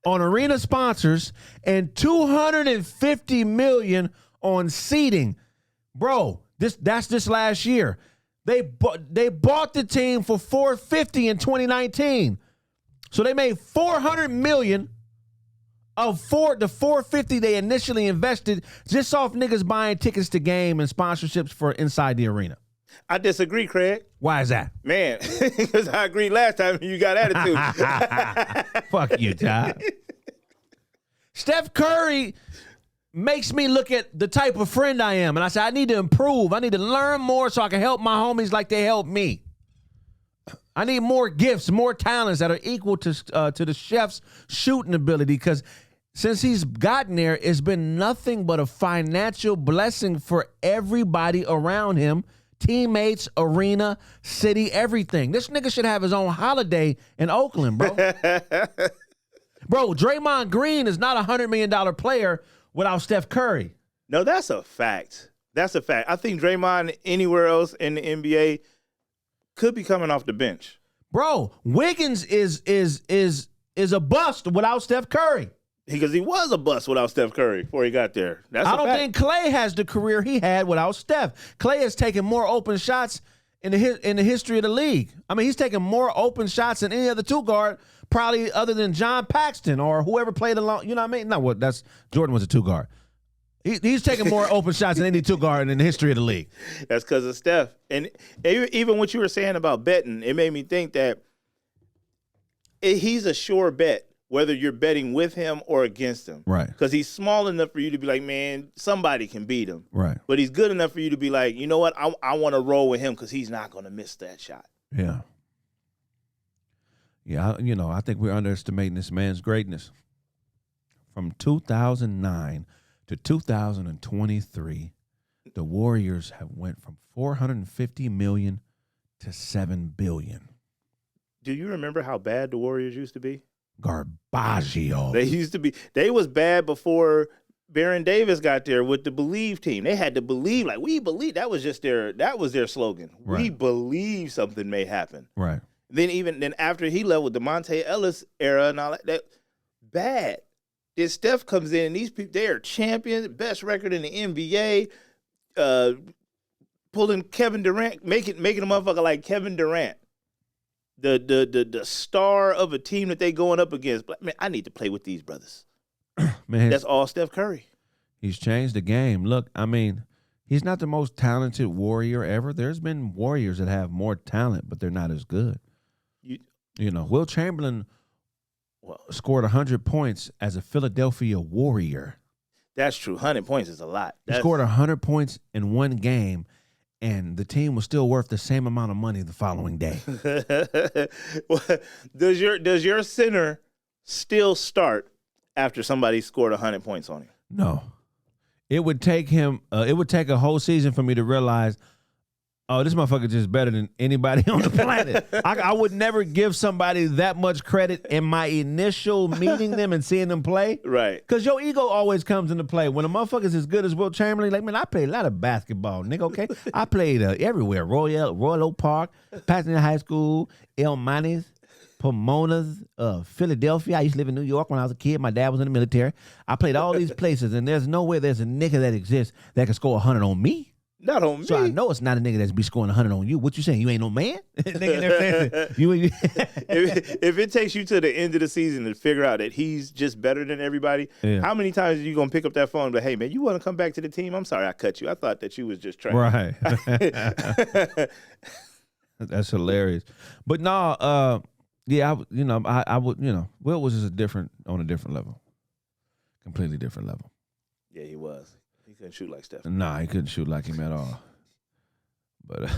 on arena sponsors and $250 million on seating. Bro, that's this last year. They bought the team for $450 in 2019. So they made $400 million of the $450 they initially invested just off niggas buying tickets to game and sponsorships for inside the arena. I disagree, Craig. Why is that? Man, because I agreed last time and you got attitude. Fuck you, Todd. Steph Curry makes me look at the type of friend I am. And I say, I need to improve. I need to learn more so I can help my homies like they help me. I need more gifts, more talents that are equal to the chef's shooting ability, because since he's gotten there, it's been nothing but a financial blessing for everybody around him. Teammates, arena, city, everything. This nigga should have his own holiday in Oakland, bro. Bro, Draymond Green is not a $100 million player without Steph Curry. No, that's a fact. That's a fact. I think Draymond anywhere else in the NBA could be coming off the bench. Bro, Wiggins is a bust without Steph Curry. Because he was a bust without Steph Curry before he got there. That's I don't think Klay has the career he had without Steph. Klay has taken more open shots in the history of the league. I mean, he's taken more open shots than any other two guard, probably other than John Paxton or whoever played along. You know what I mean? No, what? That's Jordan was a two guard. He's taken more open shots than any two guard in the history of the league. That's because of Steph. And even what you were saying about betting, it made me think that he's a sure bet, whether you're betting with him or against him. Right. Because he's small enough for you to be like, man, somebody can beat him. Right. But he's good enough for you to be like, you know what, I want to roll with him because he's not going to miss that shot. Yeah. Yeah, I think we're underestimating this man's greatness. From 2009 to 2023, the Warriors have went from $450 million to $7 billion. Do you remember how bad the Warriors used to be? Garbaggio. They used to be. They was bad before Baron Davis got there with the Believe team. They had to believe, like, we believe. That was their slogan. Right. We believe something may happen. Right. Then after he left with the Monte Ellis era and all that bad. Then Steph comes in and these people, they are champions, best record in the NBA, pulling Kevin Durant, making a motherfucker like Kevin Durant. The star of a team that they going up against. Man, I need to play with these brothers. Man, that's all Steph Curry. He's changed the game. Look, I mean, he's not the most talented warrior ever. There's been warriors that have more talent, but they're not as good. You know, Will Chamberlain scored 100 points as a Philadelphia Warrior. That's true. 100 points is a lot. He scored 100 points in one game, and the team was still worth the same amount of money the following day. Does your center still start after somebody scored 100 points on him? No. It would take him. It would take a whole season for me to realize, oh, this motherfucker just better than anybody on the planet. I would never give somebody that much credit in my initial meeting them and seeing them play. Right. Because your ego always comes into play. When a motherfucker's as good as Will Chamberlain, like, man, I played a lot of basketball, nigga, okay? I played everywhere. Royal Oak Park, Pasadena High School, El Manis, Pomona's, Philadelphia. I used to live in New York when I was a kid. My dad was in the military. I played all these places, and there's no way there's a nigga that exists that can score 100 on me. Not on me. So I know it's not a nigga that's be scoring 100 on you. What you saying? You ain't no man? Nigga, if it takes you to the end of the season to figure out that he's just better than everybody, how many times are you going to pick up that phone and be, hey, man, you want to come back to the team? I'm sorry I cut you. I thought that you was just trying. Right. That's hilarious. But no, yeah, I would, Will was just on a different level. Completely different level. Yeah, he was. He couldn't shoot like Steph. Nah, he couldn't shoot like him at all. But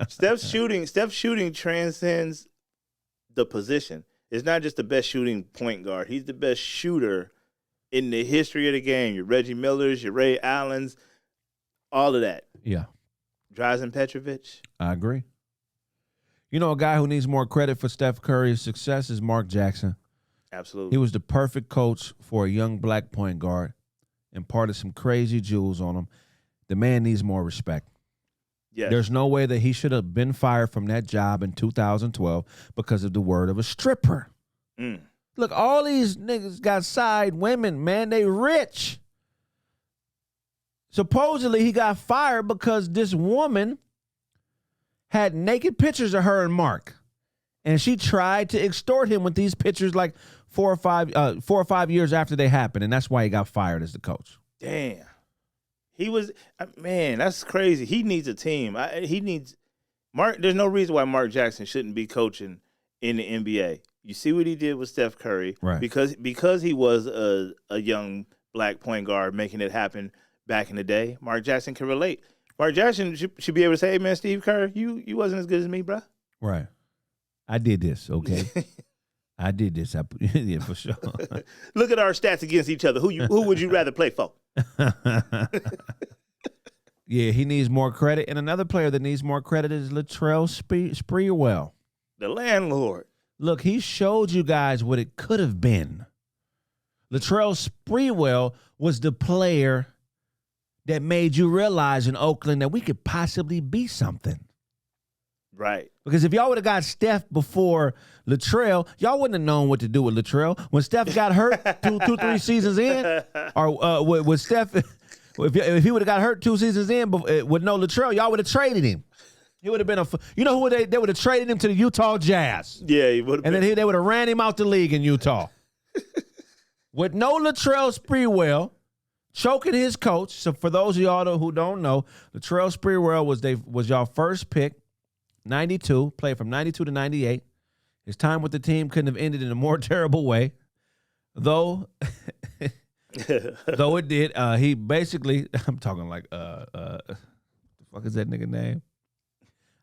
Steph's shooting transcends the position. It's not just the best shooting point guard. He's the best shooter in the history of the game. Your Reggie Millers, your Ray Allens, all of that. Yeah. Drazen Petrovic. I agree. You know, a guy who needs more credit for Steph Curry's success is Mark Jackson. Absolutely. He was the perfect coach for a young black point guard. Imparted some crazy jewels on him. The man needs more respect. Yes. There's no way that he should have been fired from that job in 2012 because of the word of a stripper. Look, all these niggas got side women, man. They rich. Supposedly he got fired because this woman had naked pictures of her and Mark. And she tried to extort him with these pictures like 4 or 5 years after they happened. And that's why he got fired as the coach. Damn. He was, man, that's crazy. He needs a team. There's no reason why Mark Jackson shouldn't be coaching in the NBA. You see what he did with Steph Curry. Right. Because he was a young black point guard making it happen back in the day, Mark Jackson can relate. Mark Jackson should be able to say, hey, man, Steve Kerr, you wasn't as good as me, bro. Right. I did this, okay? I did this. Yeah, for sure. Look at our stats against each other. Who would you rather play for? Yeah, he needs more credit. And another player that needs more credit is Latrell Sprewell. The landlord. Look, he showed you guys what it could have been. Latrell Sprewell was the player that made you realize in Oakland that we could possibly be something. Right. Because if y'all would have got Steph before Latrell, y'all wouldn't have known what to do with Latrell. When Steph got hurt 3 seasons in, or with Steph, if he would have got hurt 2 seasons in with no Latrell, y'all would have traded him. He would have been you know who they would have traded him to the Utah Jazz. Yeah, he would have. And then they would have ran him out the league in Utah. With no Latrell Sprewell choking his coach. So for those of y'all who don't know, Latrell Sprewell was y'all first pick. 92, played from 92 to 98. His time with the team couldn't have ended in a more terrible way. Though it did. He basically, I'm talking like, the fuck is that nigga name?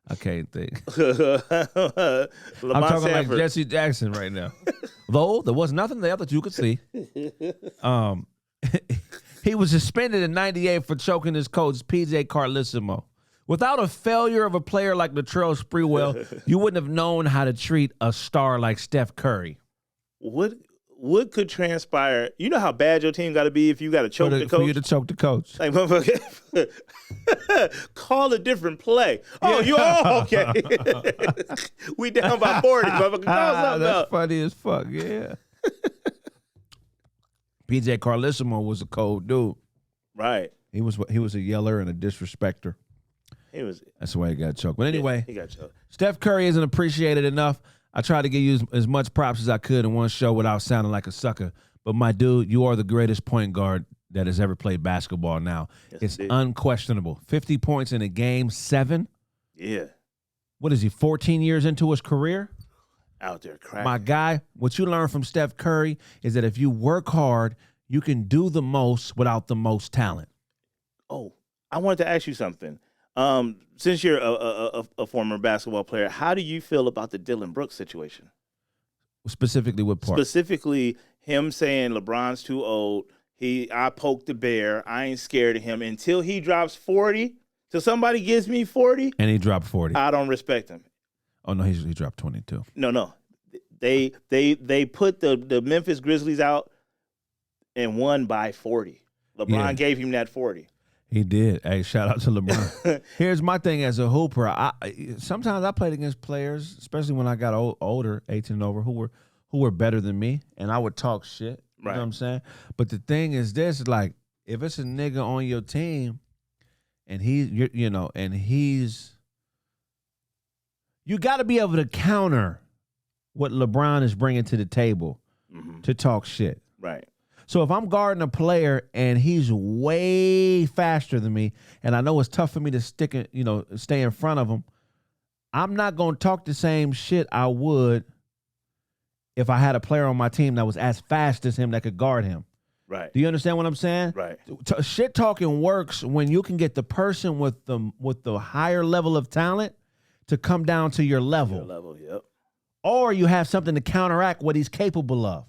I can't think. I'm talking like Jesse Jackson right now. Though there was nothing there that you could see. He was suspended in 98 for choking his coach, PJ Carlissimo. Without a failure of a player like Latrell Sprewell, you wouldn't have known how to treat a star like Steph Curry. What could transpire? You know how bad your team got to be if you got to choke the coach? For you to choke the coach. Like, motherfucker, call a different play. Oh, you okay. We down by 40, motherfucker. Call something That's up. funny as fuck, yeah. PJ Carlissimo was a cold dude. Right. He was a yeller and a disrespecter. That's why he got choked. But anyway, he got choked. Steph Curry isn't appreciated enough. I tried to give you as much props as I could in one show without sounding like a sucker. But my dude, you are the greatest point guard that has ever played basketball now. Yes, It's indeed. unquestionable. 50 points in a game, 7. Yeah. What is he, 14 years into his career? Out there cracking. My guy, what you learn from Steph Curry is that if you work hard, you can do the most without the most talent. Oh, I wanted to ask you something. Since you're a former basketball player, how do you feel about the Dylan Brooks situation? Specifically what part? Specifically, him saying LeBron's too old. I poked the bear. I ain't scared of him until he drops 40. Till somebody gives me 40, And he dropped 40. I don't respect him. Oh, no, he dropped 22. No. They put the Memphis Grizzlies out and won by 40. LeBron Yeah. gave him that 40. He did. Hey, shout out to LeBron. Here's my thing as a hooper. Sometimes I played against players, especially when I got older, 18 and over, who were better than me, and I would talk shit. You know what I'm saying? But the thing is this, like, if it's a nigga on your team and you got to be able to counter what LeBron is bringing to the table to talk shit. Right. So if I'm guarding a player and he's way faster than me, and I know it's tough for me to stay in front of him, I'm not going to talk the same shit I would if I had a player on my team that was as fast as him that could guard him. Right. Do you understand what I'm saying? Right. Shit talking works when you can get the person with the higher level of talent to come down to your level. Your level, yep. Or you have something to counteract what he's capable of.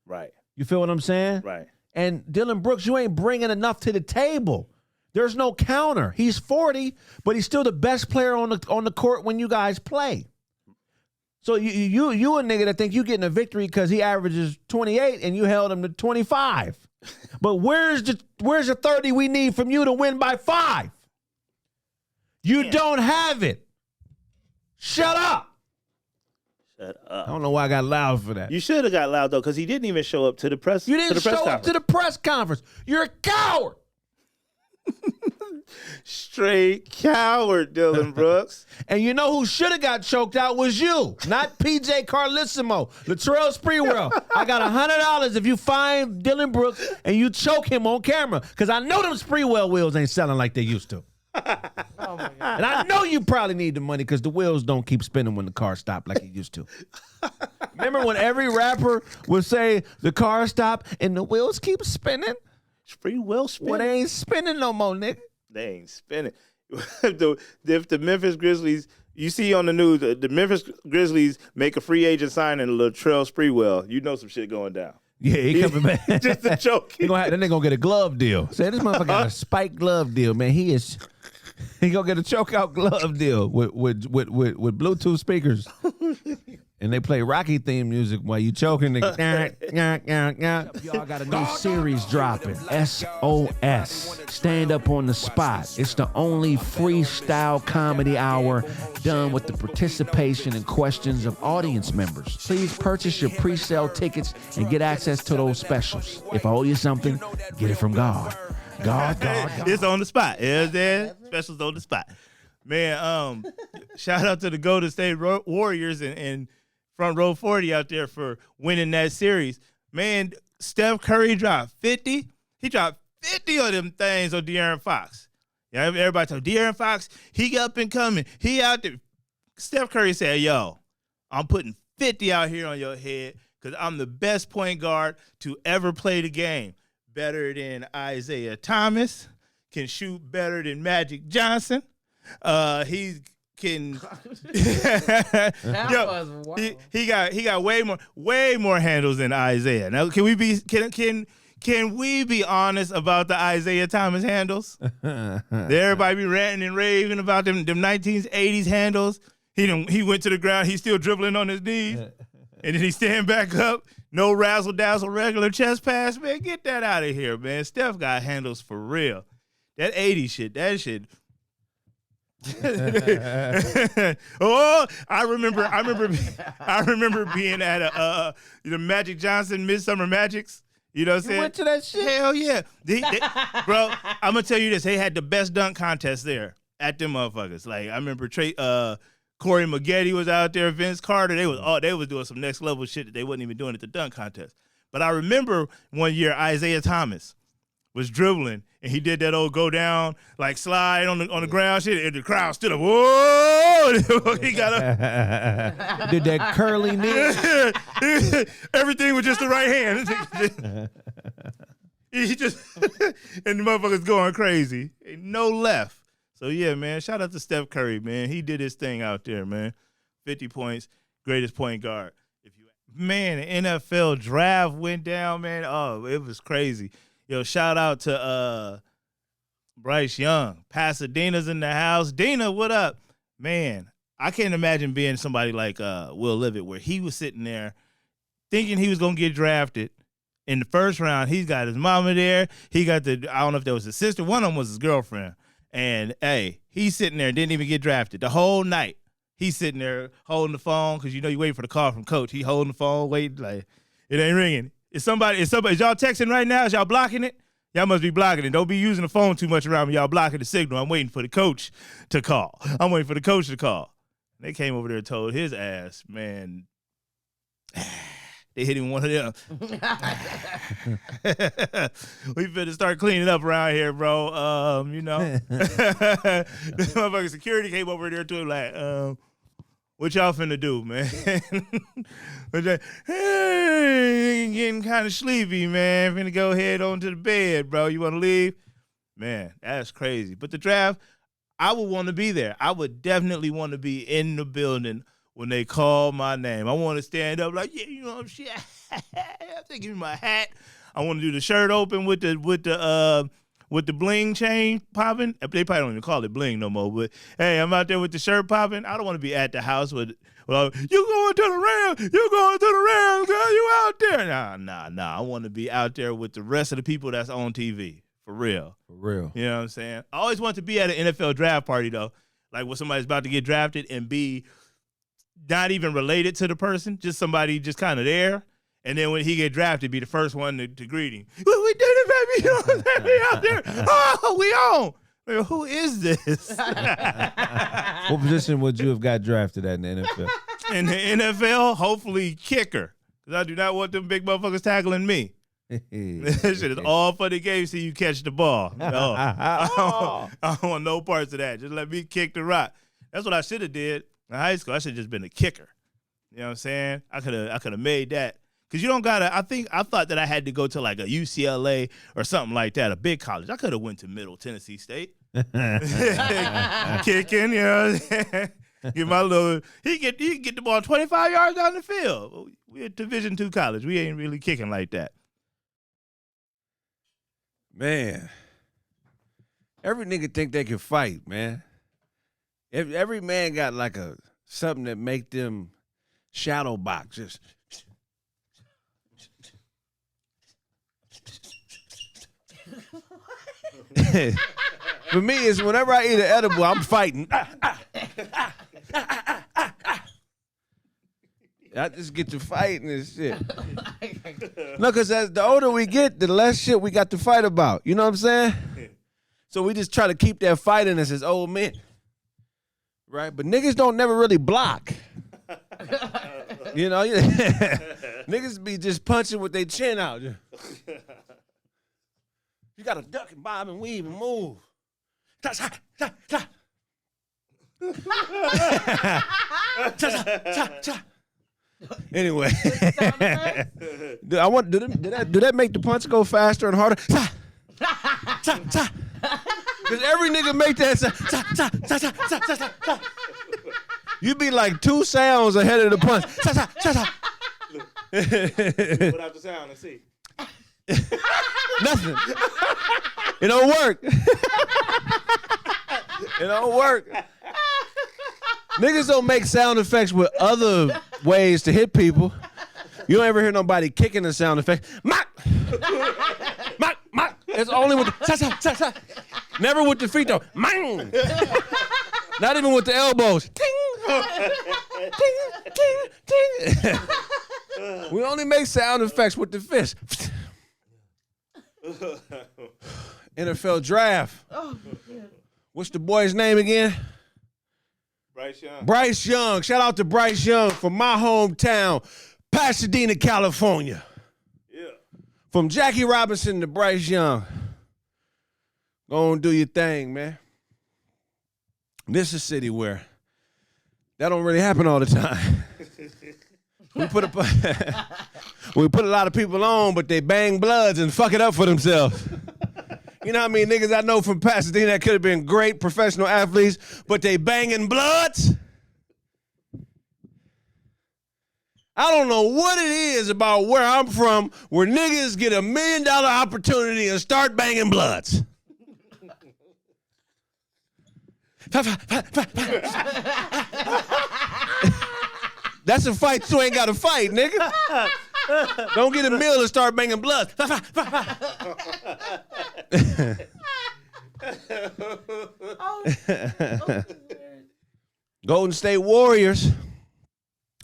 Right. You feel what I'm saying? Right. And Dylan Brooks, you ain't bringing enough to the table. There's no counter. He's 40, but he's still the best player on the court when you guys play. So you a nigga that think you getting a victory because he averages 28 and you held him to 25. But where's the 30 we need from you to win by 5? You don't have it. Shut up. Shut up. I don't know why I got loud for that. You should have got loud though, because he didn't even show up to the press. You didn't to the press show up to the press conference. You're a coward. Straight coward, Dylan Brooks. And you know who should have got choked out was you, not PJ Carlissimo, Latrell Sprewell. I got $100 if you find Dylan Brooks and you choke him on camera, because I know them Sprewell wheels ain't selling like they used to. Oh my God. And I know you probably need the money because the wheels don't keep spinning when the car stops like it used to. Remember when every rapper would say the car stopped and the wheels keep spinning? Sprewell spinning. Well, they ain't spinning no more, nigga. They ain't spinning. If the Memphis Grizzlies, you see on the news, the Memphis Grizzlies make a free agent signing Latrell Sprewell, you know some shit going down. Yeah, he coming back. Just a joke. Then they gonna get a glove deal. Say this motherfucker got a spike glove deal, man. He gonna get a chokeout glove deal with Bluetooth speakers. And they play Rocky theme music while you choking. Y'all got a new series dropping. SOS. Stand up on the spot. It's the only freestyle comedy hour done with the participation and questions of audience members. Please purchase your pre-sale tickets and get access to those specials. If I owe you something, get it from God. God. It's on the spot. Yeah, there. Specials on the spot. Man, shout out to the Golden State Warriors and Front Row 40 out there for winning that series. Man, Steph Curry dropped 50. He dropped 50 of them things on De'Aaron Fox. Yeah, everybody told De'Aaron Fox, he up and coming. He out there. Steph Curry said, yo, I'm putting 50 out here on your head because I'm the best point guard to ever play the game. Better than Isaiah Thomas. Can shoot better than Magic Johnson. He can. That was wild. He got way more handles than Isaiah. Now, can we be honest about the Isaiah Thomas handles? Everybody be ranting and raving about them 1980s handles. He went to the ground. He's still dribbling on his knees, and then he stand back up. No razzle dazzle, regular chest pass. Man, get that out of here, man. Steph got handles for real. That 80s shit. That shit. Oh, I remember being at the Magic Johnson Midsummer Magics. You know what I'm saying? You went to that shit? Hell yeah. Bro, I'm gonna tell you this. They had the best dunk contest there at them motherfuckers. Like I remember Corey Maggette was out there, Vince Carter. They was doing some next level shit that they wasn't even doing at the dunk contest. But I remember one year Isaiah Thomas was dribbling, and he did that old go down, like slide on the ground shit, and the crowd stood up. Whoa! He got up. Did that curly knee. Everything was just the right hand. He just, and the motherfucker's going crazy. Ain't no left. So, yeah, man, shout out to Steph Curry, man. He did his thing out there, man. 50 points, greatest point guard. Man, the NFL draft went down, man. Oh, it was crazy. Yo, shout out to Bryce Young. Pasadena's in the house. Dina, what up? Man, I can't imagine being somebody like Will Levitt, where he was sitting there thinking he was going to get drafted. In the first round, he's got his mama there. He got I don't know if that was his sister. One of them was his girlfriend. And, hey, he's sitting there and didn't even get drafted the whole night. He's sitting there holding the phone because, you know, you waiting for the call from coach. He holding the phone, waiting, like, it ain't ringing. Is y'all texting right now? Is y'all blocking it? Y'all must be blocking it. Don't be using the phone too much around me. Y'all blocking the signal. I'm waiting for the coach to call. They came over there and told his ass, man, they hit him one of them. We finna start cleaning up around here, bro. You know. The motherfucking security came over there to him like, what y'all finna do, man? Hey, getting kind of sleepy, man. Finna go head on to the bed, bro. You wanna leave? Man, that's crazy. But the draft, I would want to be there. I would definitely want to be in the building when they call my name. I want to stand up like, yeah, you know what I'm saying? Give me my hat. I want to do the shirt open with the bling chain popping. They probably don't even call it bling no more. But hey, I'm out there with the shirt popping. I don't want to be at the house with you going to the Rams. You going to the Rams, girl. You out there. Nah. I want to be out there with the rest of the people that's on TV. For real. You know what I'm saying? I always want to be at an NFL draft party, though. Like when somebody's about to get drafted and be not even related to the person, just somebody just kind of there. And then when he get drafted, be the first one to greet him. Well, we did it, baby. You know what I'm saying? We out there. Oh, we on. Like, who is this? What position would you have got drafted at in the NFL? In the NFL, hopefully kicker. Because I do not want them big motherfuckers tackling me. That shit is all for the game, see you catch the ball. No, I don't want no parts of that. Just let me kick the rock. That's what I should have did in high school. I should have just been a kicker. You know what I'm saying? I could have made that. Because you don't gotta, I thought that I had to go to like a UCLA or something like that, a big college. I could have went to Middle Tennessee State. Kicking, you know what I'm saying? Get my little, he can get the ball 25 yards down the field. We're at Division II college. We ain't really kicking like that. Man, every nigga think they can fight, man. Every man got like something that make them shadow box. Just for me, it's whenever I eat an edible, I'm fighting. I just get to fighting and shit. No, because as the older we get, the less shit we got to fight about. You know what I'm saying? So we just try to keep that fight in us as old men. Right? But niggas don't never really block. You know? Niggas be just punching with their chin out. You got to duck and bob and weave and move. Anyway, do that make the punch go faster and harder? Because every nigga make that sound. You be like 2 sounds ahead of the punch. Put out the sound and see. Nothing. It don't work. It don't work. Niggas don't make sound effects with other ways to hit people. You don't ever hear nobody kicking a sound effect. Mock! Mock! Mock! It's only with the... Never with the feet, though. Mang! Not even with the elbows. Ting! Ting! Ting! Ting! We only make sound effects with the fist. NFL draft. What's the boy's name again? Bryce Young. Bryce Young. Shout out to Bryce Young from my hometown, Pasadena, California. Yeah. From Jackie Robinson to Bryce Young. Go and do your thing, man. This is a city where that don't really happen all the time. we put a lot of people on, but they bang bloods and fuck it up for themselves. You know how many niggas I know from Pasadena that could have been great professional athletes, but they banging bloods? I don't know what it is about where I'm from where niggas get $1 million opportunity and start banging bloods. That's a fight you ain't got to fight, nigga. Don't get $1 million and start banging bloods. Golden State Warriors.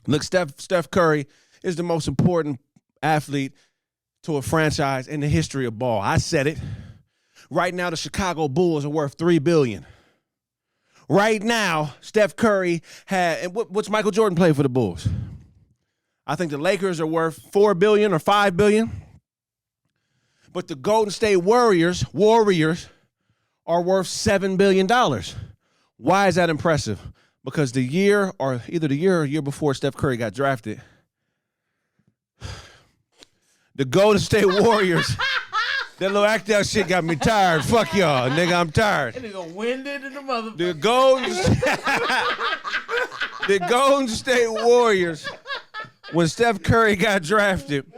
Look, Steph Curry is the most important athlete to a franchise in the history of ball. I said it. Right now, the Chicago Bulls are worth $3 billion. Right now, Steph Curry what's Michael Jordan play for the Bulls? I think the Lakers are worth $4 billion or $5 billion. But the Golden State Warriors are worth $7 billion. Why is that impressive? Because either the year or year before Steph Curry got drafted, the Golden State Warriors, that little act out shit got me tired. Fuck y'all, nigga, I'm tired. That nigga winded in the motherfucker. The Golden State Warriors, when Steph Curry got drafted,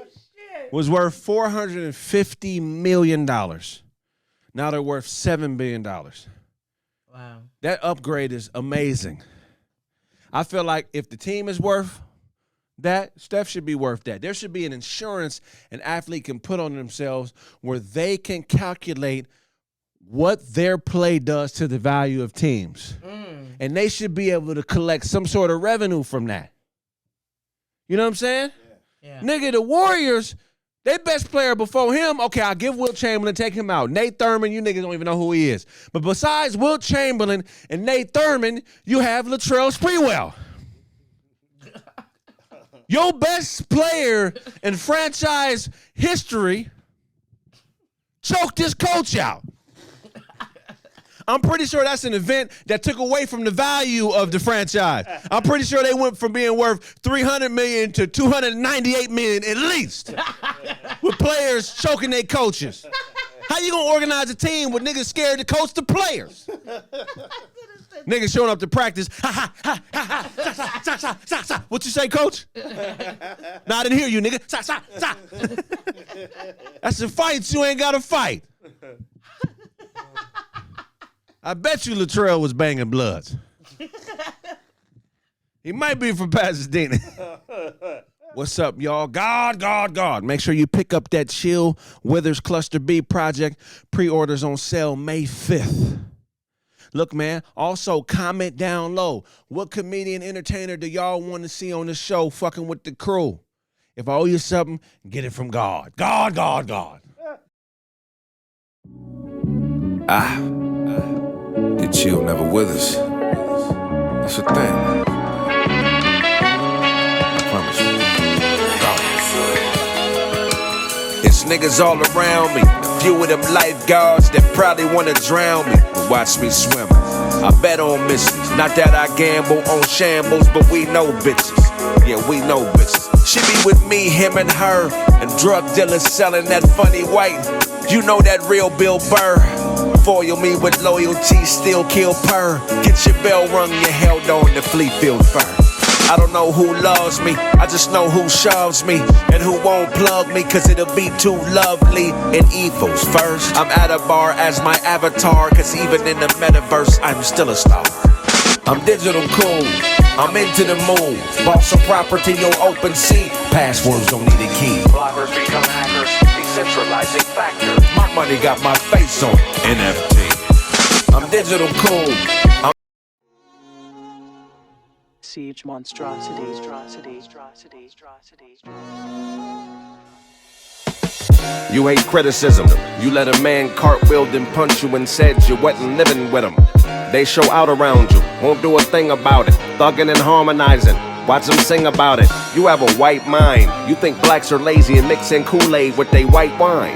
was worth $450 million. Now they're worth $7 billion. Wow. That upgrade is amazing. I feel like if the team is worth that, Steph should be worth that. There should be an insurance an athlete can put on themselves where they can calculate what their play does to the value of teams. And they should be able to collect some sort of revenue from that. You know what I'm saying? Yeah. Nigga, the Warriors, their best player before him, okay, I'll give Wilt Chamberlain, take him out. Nate Thurman, you niggas don't even know who he is. But besides Wilt Chamberlain and Nate Thurman, you have Latrell Sprewell. Your best player in franchise history choked this coach out. I'm pretty sure that's an event that took away from the value of the franchise. I'm pretty sure they went from being worth $300 million to $298 million at least, with players choking their coaches. How you gonna organize a team with niggas scared to coach the players? Niggas showing up to practice. What you say, coach? Nah, I didn't hear you, nigga. That's a fight you ain't gotta fight. I bet you Latrell was banging bloods. He might be from Pasadena. What's up, y'all? God. Make sure you pick up that Chill Withers Cluster B project. Pre-orders on sale May 5th. Look, man, also comment down low. What comedian entertainer do y'all want to see on the show fucking with the crew? If I owe you something, get it from God. God. The chill never withers. That's a thing. I promise you. It's niggas all around me. A few of them lifeguards that probably wanna drown me, but watch me swim. I bet on misses. Not that I gamble on shambles, but we know bitches. Yeah, we know bitches. She be with me, him and her, and drug dealers selling that funny white. You know that real Bill Burr. Foil me with loyalty, still kill purr. Get your bell rung, you held on to Fleetfield fur. I don't know who loves me, I just know who shoves me, and who won't plug me, cause it'll be too lovely. And evil's first. I'm at a bar as my avatar, cause even in the metaverse, I'm still a star. I'm digital cool, I'm into the move. Bought some property on open sea, passwords don't need a key. Bloggers become hackers, decentralizing factor. My money got my face on NFT. I'm digital cool. Siege monstrosities. You hate criticism. You let a man cartwheel and punch you and said you wasn't living with him. They show out around you, won't do a thing about it. Thugging and harmonizing, watch them sing about it. You have a white mind. You think blacks are lazy and mixing Kool-Aid with they white wine.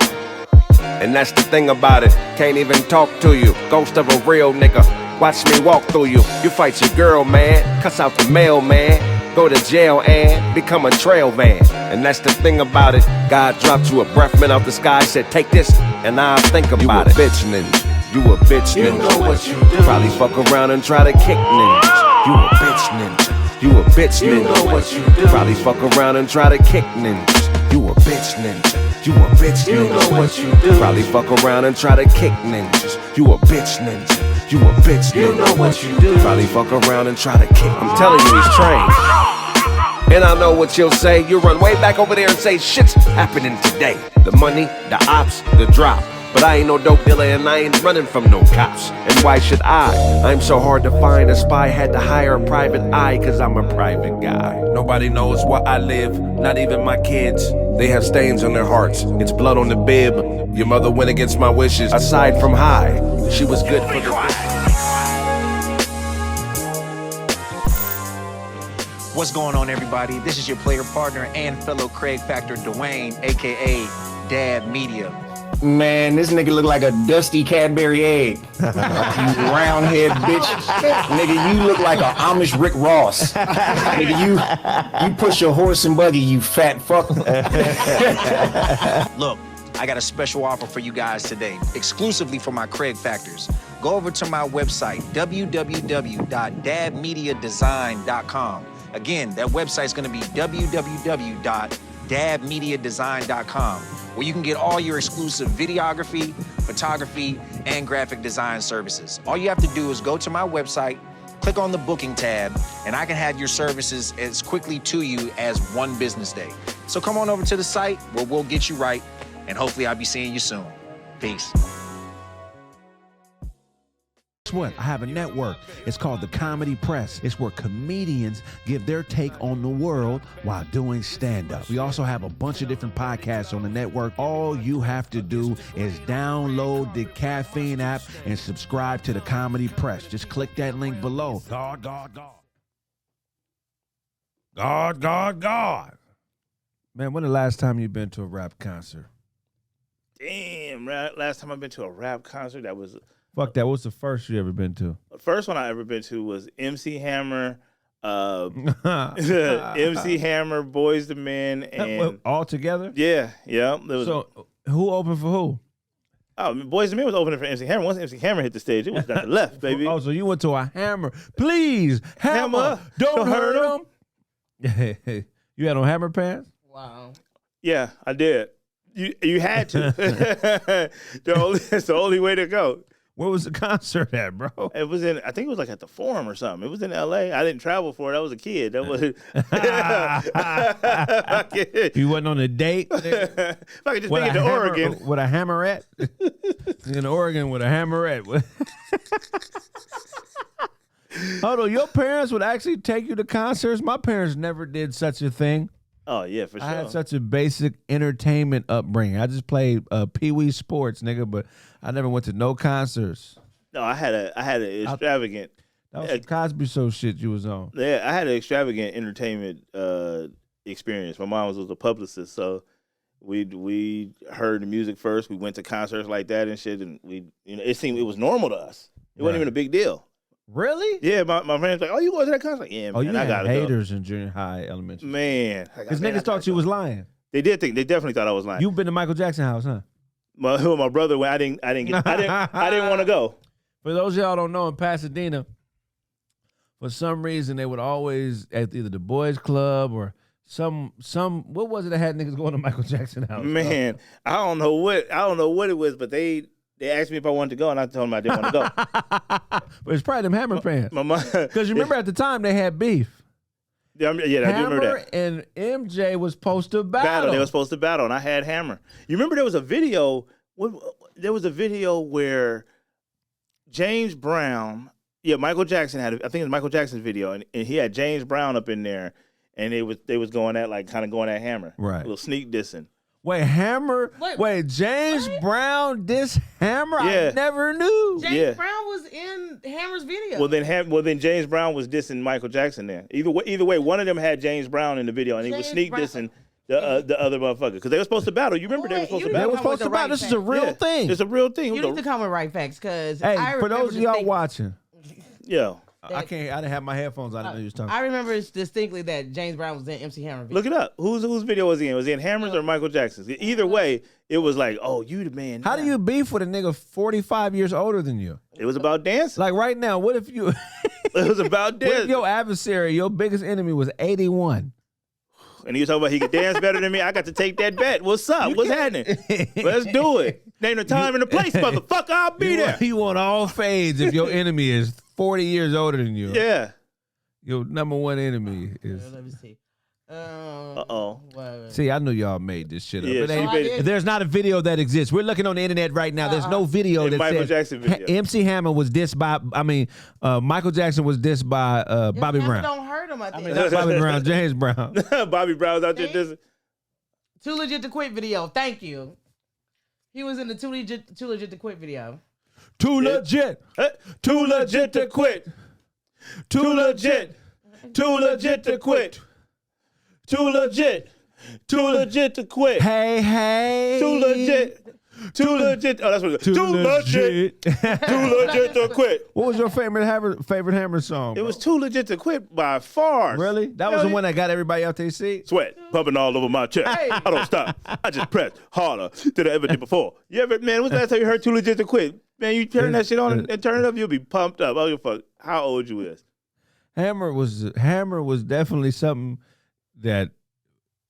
And that's the thing about it, can't even talk to you. Ghost of a real nigga, watch me walk through you. You fight your girl, man, cuss out the mailman. Go to jail and become a trail van. And that's the thing about it, God dropped you a breath mint out the sky, said take this, and now I think about it. You a bitch ninja, you a bitch ninja. You know what you do. Probably fuck around and try to kick ninjas. You a bitch ninja, you a bitch ninja. You know what you do. Probably fuck around and try to kick ninjas. You a bitch ninja, you a bitch ninja. You know what you do. Probably fuck around and try to kick ninjas. You a bitch ninja, you a bitch ninja. You know what you do. Probably fuck around and try to kick. I'm telling you, he's trained. And I know what you'll say. You run way back over there and say shit's happening today. The money, the ops, the drop. But I ain't no dope dealer and I ain't running from no cops. And why should I? I'm so hard to find. A spy had to hire a private eye, cause I'm a private guy. Nobody knows where I live, not even my kids. They have stains on their hearts, it's blood on the bib. Your mother went against my wishes. Aside from high, she was good for the... What's going on, everybody? This is your player partner and fellow Craig Factor Dwayne, aka Dad Media. Man, this nigga look like a dusty Cadbury egg. You roundhead bitch. Nigga, you look like an Amish Rick Ross. Nigga, you push your horse and buggy, you fat fuck. Look, I got a special offer for you guys today, exclusively for my Craig Factors. Go over to my website, www.dadmediadesign.com. Again, that website's gonna be www.dadmediadesign.com, where you can get all your exclusive videography, photography, and graphic design services. All you have to do is go to my website, click on the booking tab, and I can have your services as quickly to you as one business day. So come on over to the site where we'll get you right, and hopefully I'll be seeing you soon. Peace. Guess what? I have a network. It's called The Comedy Press. It's where comedians give their take on the world while doing stand-up. We also have a bunch of different podcasts on the network. All you have to do is download the Caffeine app and subscribe to The Comedy Press. Just click that link below. God, God, God. God, God, God. Man, when the last time you been to a rap concert? Damn, last time I've been to a rap concert, that was... Fuck that. What's the first you ever been to? The first one I ever been to was MC Hammer, MC Hammer, Boys II Men, and... All together? Yeah. There was, so, who opened for who? Oh, Boys II Men was opening for MC Hammer. Once MC Hammer hit the stage, it was nothing left, baby. Oh, so you went to a Hammer. Please, Hammer, don't hurt him. You had on Hammer pants? Wow. Yeah, I did. You had to. It's the only way to go. Where was the concert at, bro? It was I think it was like at the Forum or something. It was in L.A. I didn't travel for it. I was a kid. That was. You wasn't on a date? If I could just make it to Oregon. With a hammerette? In Oregon with a hammerette. Hold on, your parents would actually take you to concerts? My parents never did such a thing. Oh, yeah, for sure. I had such a basic entertainment upbringing. I just played Pee-wee sports, nigga, but I never went to no concerts. No, I had an extravagant. That was some Cosby Show shit you was on. Yeah, I had an extravagant entertainment experience. My mom was a publicist, so we heard the music first. We went to concerts like that and shit, and it seemed it was normal to us. It wasn't even a big deal. Really? Yeah, my friends like, oh, you going to that concert? Yeah, man. Oh, you I had haters in junior high, elementary. Man, because niggas thought you was lying. They definitely thought I was lying. You've been to Michael Jackson house, huh? My brother went. I didn't want to go. For those of y'all don't know, in Pasadena, for some reason they would always at either the boys club or some what was it that had niggas going to Michael Jackson house? Man, I don't know what it was, but they asked me if I wanted to go, and I told them I didn't want to go. But it's probably them Hammer fans. Because you remember at the time they had beef. Yeah, I do remember that. And MJ was supposed to battle. They were supposed to battle, and I had Hammer. You remember there was a video? There was a video where James Brown, Michael Jackson had. I think it was Michael Jackson's video, and he had James Brown up in there, and they was going at going at Hammer, right? A little sneak dissing. Wait, Hammer? Wait, James Brown diss Hammer? Yeah. I never knew. James Brown was in Hammer's video. Well, then James Brown was dissing Michael Jackson there. Either way, one of them had James Brown in the video, and he was sneak dissing the other motherfucker because they were supposed to battle. You remember they were supposed to They battle. were supposed to battle. This is a real thing. It's a real thing. You need to come with right facts because Hey, for those of y'all watching, Yo, I didn't have my headphones on. I didn't know you was talking. I remember distinctly that James Brown was in MC Hammer. look it up. Whose video was he in? Was he in Hammers or Michael Jackson's? Either way, it was like, oh, you the man. How do you beef with a nigga 45 years older than you? It was about dancing. Like right now, what if you? It was about What if dancing. your adversary, your biggest enemy, was 81? And he was talking about he could dance better than me. I got to take that bet. What's up? What's happening? Let's do it. Name the time and the place, motherfucker. I'll be there. You want all fades if your enemy is 40 years older than you. Yeah. Your number one enemy is. Let me see. Uh-oh. See, I knew y'all made this shit up. Yeah, It ain't- she made it. there's not a video that exists. We're looking on the internet right now. There's no video And that Michael says Jackson video. MC Hammer was dissed by. Michael Jackson was dissed by Bobby Brown. Don't hurt him. I think. Not Bobby Brown, James Brown. Bobby Brown's out there dissing. Too Legit to Quit video. Thank you. He was in the Too Legit to Quit video. Too legit. Too legit to quit. Too legit. Too legit to quit. Too legit. Too legit to quit. Hey, hey. Too legit. Too legit. Oh, that's what it is. Too legit. Too legit to quit. What was your favorite Hammer song? It bro? was too legit to quit by far. Really? That was the one that got everybody out their seat? Sweat pumping all over my chest. I don't stop. I just press harder than I ever did before. You ever, man, when's the last time you heard Too Legit to Quit? Man, you turn that shit on and turn it up, you'll be pumped up. Oh, fuck. How old you is? Hammer was definitely something that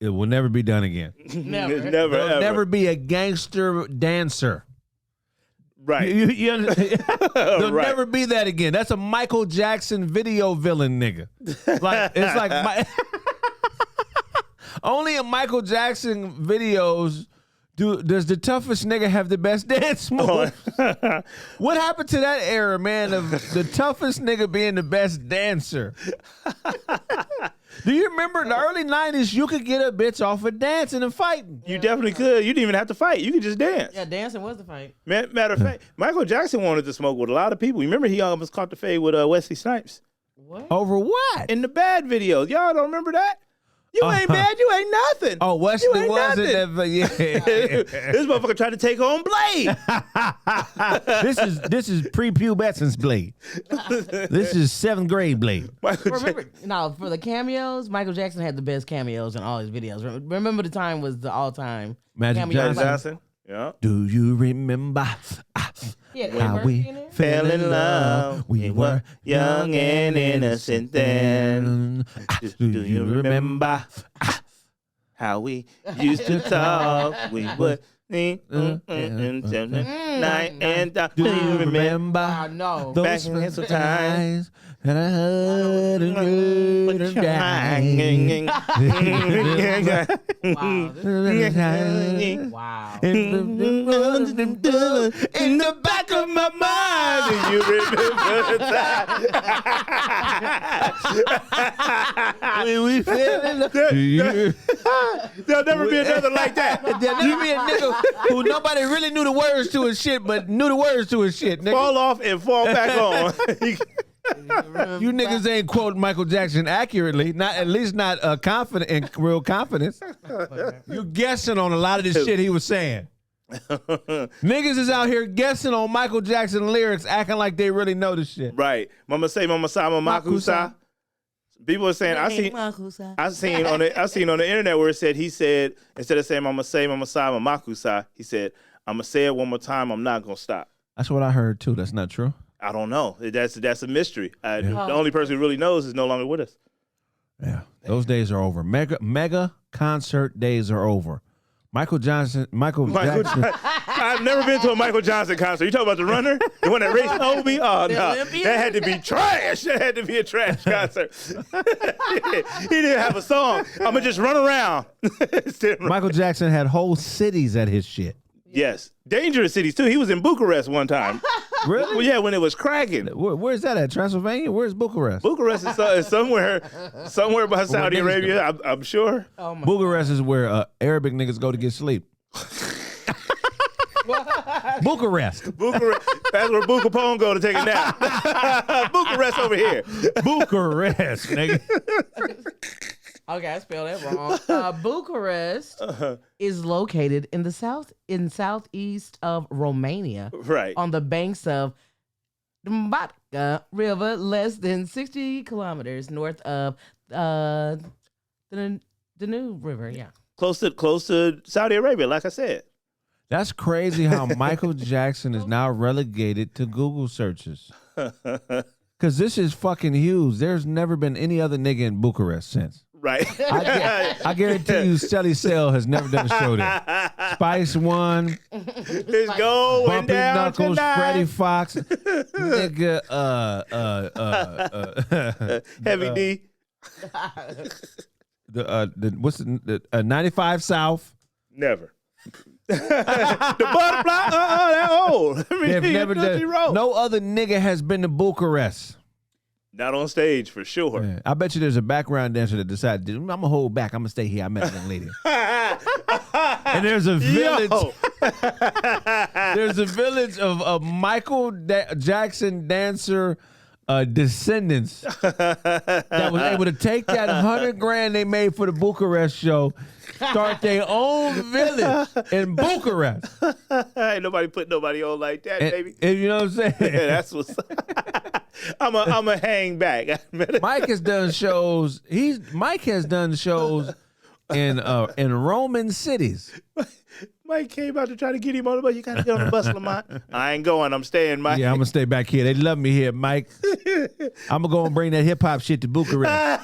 it will never be done again. Never. It's never, There'll ever. never be a gangster dancer. Right. You understand? There'll Right. never be that again. That's a Michael Jackson video villain nigga. Like it's like only in Michael Jackson videos does the toughest nigga have the best dance move. What happened to that era, man, of the toughest nigga being the best dancer? Do you remember in the early 90s, you could get a bitch off of dancing and fighting? You definitely could. You didn't even have to fight. You could just dance. Yeah, dancing was the fight. Matter of fact, Michael Jackson wanted to smoke with a lot of people. You remember he almost caught the fade with Wesley Snipes What? Over what? in the Bad video. Y'all don't remember that? You ain't bad. You ain't nothing. Oh, You Wesley ain't was in nothing. that. Yeah. This motherfucker tried to take on Blade. This is pre-pubescence Blade. This is 7th grade Blade. Michael Remember, now for the cameos, Michael Jackson had the best cameos in all his videos. Remember the time was the all-time Magic cameo. Johnson. Johnson. Yeah. Do you remember Yeah, how we fell in love? We were young and innocent then. Do you remember how we used to talk? We would night and dark. Do you remember I know. Back those in first the times that I heard and heard and died? Wow. In the back of my mind. Do you remember the time? When we fell in love. Do you- There'll never be another like that. There'll never be a nigga who nobody really knew the words to his shit, but knew the words to his shit, nigga. Fall off and fall back on. You niggas ain't quoting Michael Jackson accurately, not at least not confident in real confidence. You guessing on a lot of this shit he was saying. Niggas is out here guessing on Michael Jackson lyrics, acting like they really know the shit. Right. Mama say, Mama sa, Mama makusa. People are saying, I seen on the internet where it said, he said, instead of saying Mama say, Mama sa, Mama makusa, he said, I'm gonna say it one more time, I'm not gonna stop. That's what I heard too. That's not true. I don't know. That's a mystery. The only person who really knows is no longer with us. Yeah, those days are over. Mega concert days are over. Michael Jackson. I've never been to a Michael Johnson concert. You talking about the runner? The one that raced over me? Oh, no. Olympian? That had to be trash. That had to be a trash concert. He didn't have a song. I'm going to just run around. Michael Jackson had whole cities at his shit. Yes. Dangerous cities, too. He was in Bucharest one time. Really? Well, yeah, when it was cracking. Where's that at? Transylvania? Where's Bucharest? Bucharest is somewhere by Saudi Arabia, I'm sure. Oh my. Bucharest is where Arabic niggas go to get sleep. Bucharest. Bucharest. That's where Buca Pone go to take a nap. Bucharest over here. Bucharest, nigga. Okay, I spelled that wrong. Bucharest is located in the southeast of Romania, Right. on the banks of the Batka River, less than 60 kilometers north of the Danube River. Yeah. Close to Saudi Arabia, like I said. That's crazy how Michael Jackson is now relegated to Google searches. Because this is fucking huge. There's never been any other nigga in Bucharest since. Right. I guarantee you, Shelly Sell has never done a show there. Spice One, It's going Bumpy down Knuckles, tonight. Freddie Fox, nigga, Heavy D. what's the 95 South? Never. The butterfly, that old. I mean, They've never Tootsie done. Roll. No other nigga has been to Bucharest. Not on stage for sure. Yeah. I bet you there's a background dancer that decided, I'm gonna hold back. I'm gonna stay here. I met a young lady. And there's a village. Yo. There's a village of Michael Jackson dancer descendants that was able to take that $100,000 they made for the Bucharest show, start their own village in Bucharest. Ain't nobody put nobody on like that, baby. And you know what I'm saying? Yeah, that's what's. I'm a hang back. Mike has done shows. Mike has done shows in Roman cities. Mike came out to try to get him on the bus. You gotta get on the bus, Lamont. I ain't going. I'm staying, Mike. Yeah, I'm gonna stay back here. They love me here, Mike. I'm gonna go and bring that hip hop shit to Bucharest.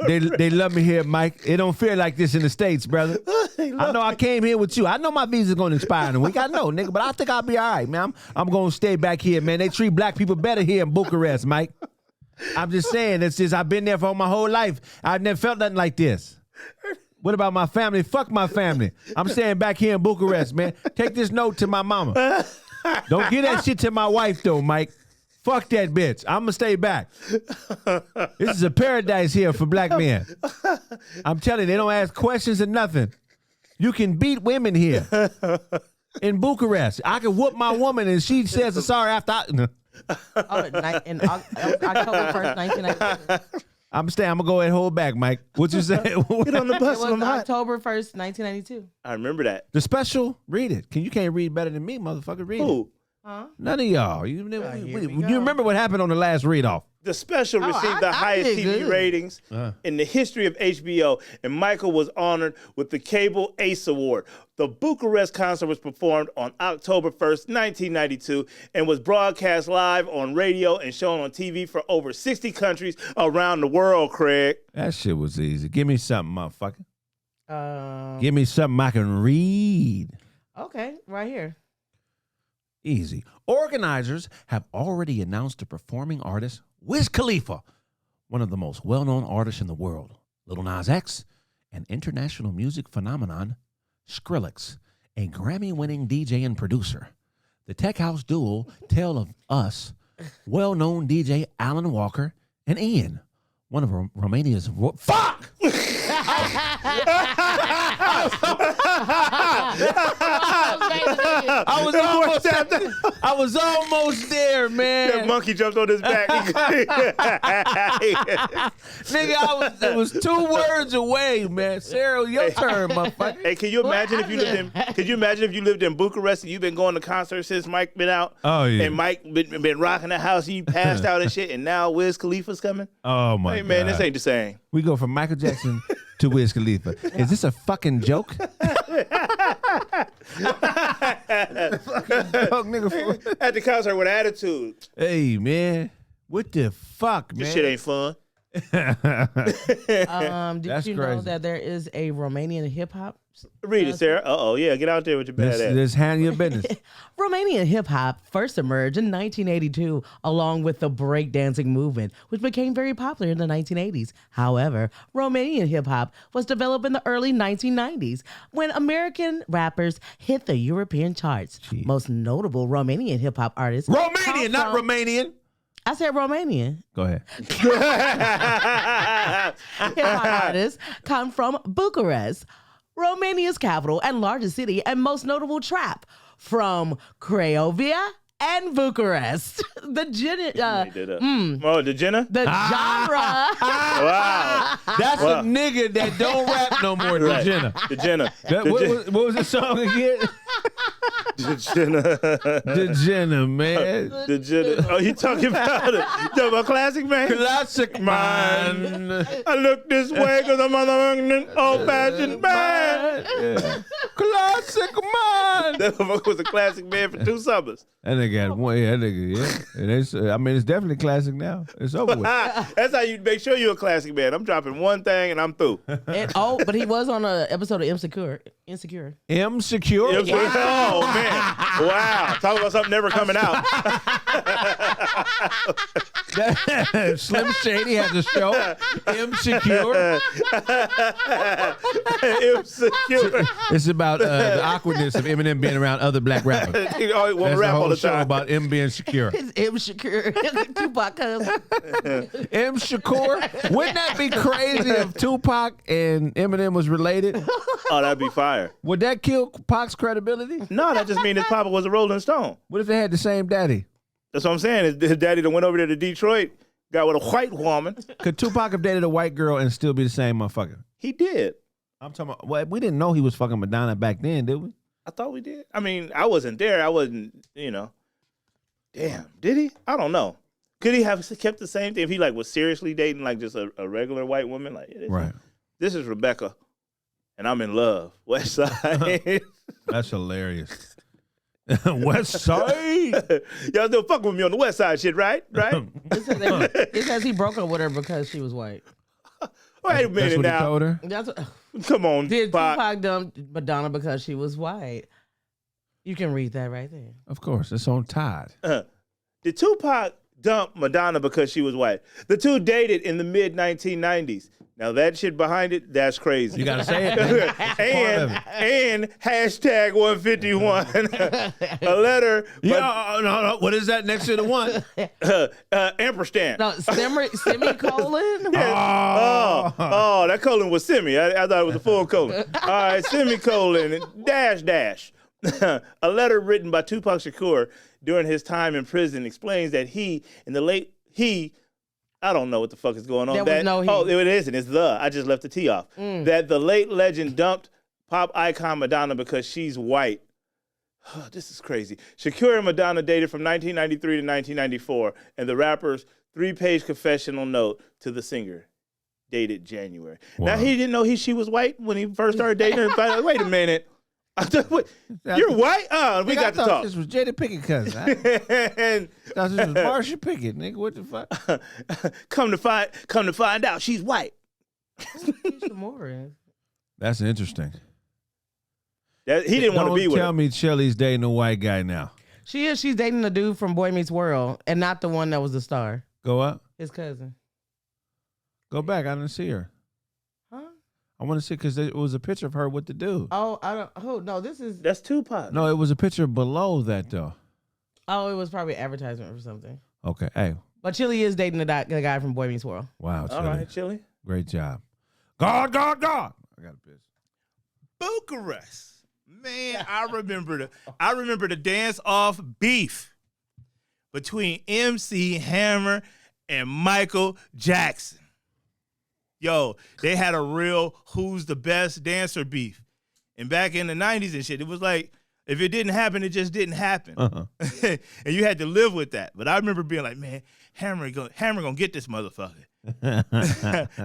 They love me here, Mike. It don't feel like this in the States, brother. I know I came here with you. I know my visa's gonna expire in a week. I know, nigga, but I think I'll be all right, man. I'm gonna stay back here, man. They treat black people better here in Bucharest, Mike. I'm just saying, it's just I've been there for my whole life. I've never felt nothing like this. What about my family? Fuck my family. I'm staying back here in Bucharest, man. Take this note to my mama. Don't give that shit to my wife, though, Mike. Fuck that bitch. I'm going to stay back. This is a paradise here for black men. I'm telling you, they don't ask questions or nothing. You can beat women here in Bucharest. I can whoop my woman and she says sorry after In October 1st, 1992. I'm staying. I'm going to go ahead and hold back, Mike. What you say? Get on the It bus, was Lamont. October 1st, 1992. I remember that. The special? Read it. You can't read better than me, motherfucker. Read it. Who? Huh? None of y'all. You remember what happened on the last read off? The special received the I highest did TV good. ratings in the history of HBO, and Michael was honored with the Cable Ace Award. The Bucharest concert was performed on October 1st, 1992, and was broadcast live on radio and shown on TV for over 60 countries around the world, Craig. That shit was easy. Give me something, motherfucker. Um, Give me something I can read. Okay, right here. Easy. Organizers have already announced a performing artist, Wiz Khalifa, one of the most well-known artists in the world, Lil Nas X, an international music phenomenon, Skrillex, a Grammy-winning DJ and producer. The tech house duo tell of us, well-known DJ Alan Walker and Ian, one of Romania's... Fuck! I was almost there, man. That monkey jumped on his back. Nigga, it was 2 words away, man. Sarah, your turn, motherfucker. Hey, can you imagine if you lived in Bucharest and you've been going to concerts since Mike been out? Oh, yeah. And Mike been rocking the house, he passed out and shit, and now Wiz Khalifa's coming? Oh, my Hey, man, God. this ain't the same. We go from Michael Jackson to Wiz Khalifa. Is this a fucking joke? Joke, nigga. At the concert with attitude. Hey, man. What the fuck, man? This shit ain't fun. Did That's you know crazy. that there is a Romanian hip hop? Read it, Sarah. Yeah, get out there with your bad ass. Let's handle your business. Romanian hip hop first emerged in 1982 along with the breakdancing movement, which became very popular in the 1980s. However, Romanian hip hop was developed in the early 1990s when American rappers hit the European charts. Most notable Romanian hip hop artists. Romanian, not Romanian. I said Romanian. Go ahead. Hip hop artists come from Bucharest, Romania's capital and largest city, and most notable trap from Craiova and Bucharest. The Oh, the Jenna? genre. Wow. That's a nigga that don't rap no more, Right. DeGenna. DeGenna. What was the song again? DeGenna. DeGenna, man. DeGenna. Oh, you talking about Classic Man? Classic man. I look this way because I'm an old-fashioned man. Yeah. Classic man. That motherfucker was a classic man for 2 summers. That nigga had one. Yeah, that nigga. Yeah. And it's, I mean, it's definitely classic now. It's over with. That's how you make sure you're a classic man. I'm dropping one thing and I'm through. But he was on an episode of Insecure. M Secure. Oh man! Wow, talk about something never coming out. Slim Shady has a show. M Secure. Insecure. It's about the awkwardness of Eminem being around other black rappers. He always want That's to rap the all whole the show time. about M being secure. It's M. Shakur, Tupac cousin. M Shakur. Wouldn't that be crazy if Tupac and Eminem was related? Oh, that'd be fire. Would that kill Pac's credibility? No, that just means his papa was a Rolling Stone. What if they had the same daddy? That's what I'm saying. His daddy that went over there to Detroit, got with a white woman. Could Tupac have dated a white girl and still be the same motherfucker? He did. I'm talking about, well, we didn't know he was fucking Madonna back then, did we? I thought we did. I mean, I wasn't there. I wasn't, Damn, did he? I don't know. Could he have kept the same thing if he was seriously dating just a regular white woman? Right. This is Rebecca, and I'm in love. West Side. That's hilarious. West Side. Y'all still fucking with me on the West Side shit, right? Right? It says he broke up with her because she was white. Wait a That's minute what he now. told her? That's what, Come on, did Pac. Tupac dump Madonna because she was white? You can read that right there. Of course. It's on Tide. Did Tupac dump Madonna because she was white? The two dated in the mid 1990s. Now that shit behind it, that's crazy. You got to say it. Man. and hashtag 151. A letter. Yeah, no. What is that next to the one? Ampersand. No, semicolon? Oh, that colon was semi. I thought it was a full colon. All right, semicolon, dash. A letter written by Tupac Shakur during his time in prison explains that I don't know what the fuck is going on. There was no he. Oh, it isn't. It's the. I just left the T off. That the late legend dumped pop icon Madonna because she's white. This is crazy. Shakur and Madonna dated from 1993 to 1994, and the rapper's 3-page confessional note to the singer dated January. Wow. Now, he didn't know she was white when he first started dating her. Wait a minute. You're white? We got to talk. This was Jada Pinkett cousin. I And thought this was Marsha Pickett, nigga. What the fuck? come to find out, she's white. Keisha Morris. That's interesting. He didn't want to be with Tell her. me Shelly's dating a white guy now. She is. She's dating the dude from Boy Meets World and not the one that was the star. Go up. His cousin. Go back. I didn't see her. Huh? I want to see because it was a picture of her with the dude. Oh, I don't. Oh, no, this is. That's Tupac. No, it was a picture below that though. Oh, it was probably advertisement or something. Okay. Hey. But Chili is dating the guy from Boy Meets World. Wow. All Chili. right, Chili. Great job. God. I got a piss. Bucharest. Man, I remember the dance off beef between MC Hammer and Michael Jackson. Yo, they had a real who's the best dancer beef. And back in the 90s and shit, it was like, if it didn't happen, it just didn't happen. And you had to live with that. But I remember being like, man, Hammer gonna get this motherfucker.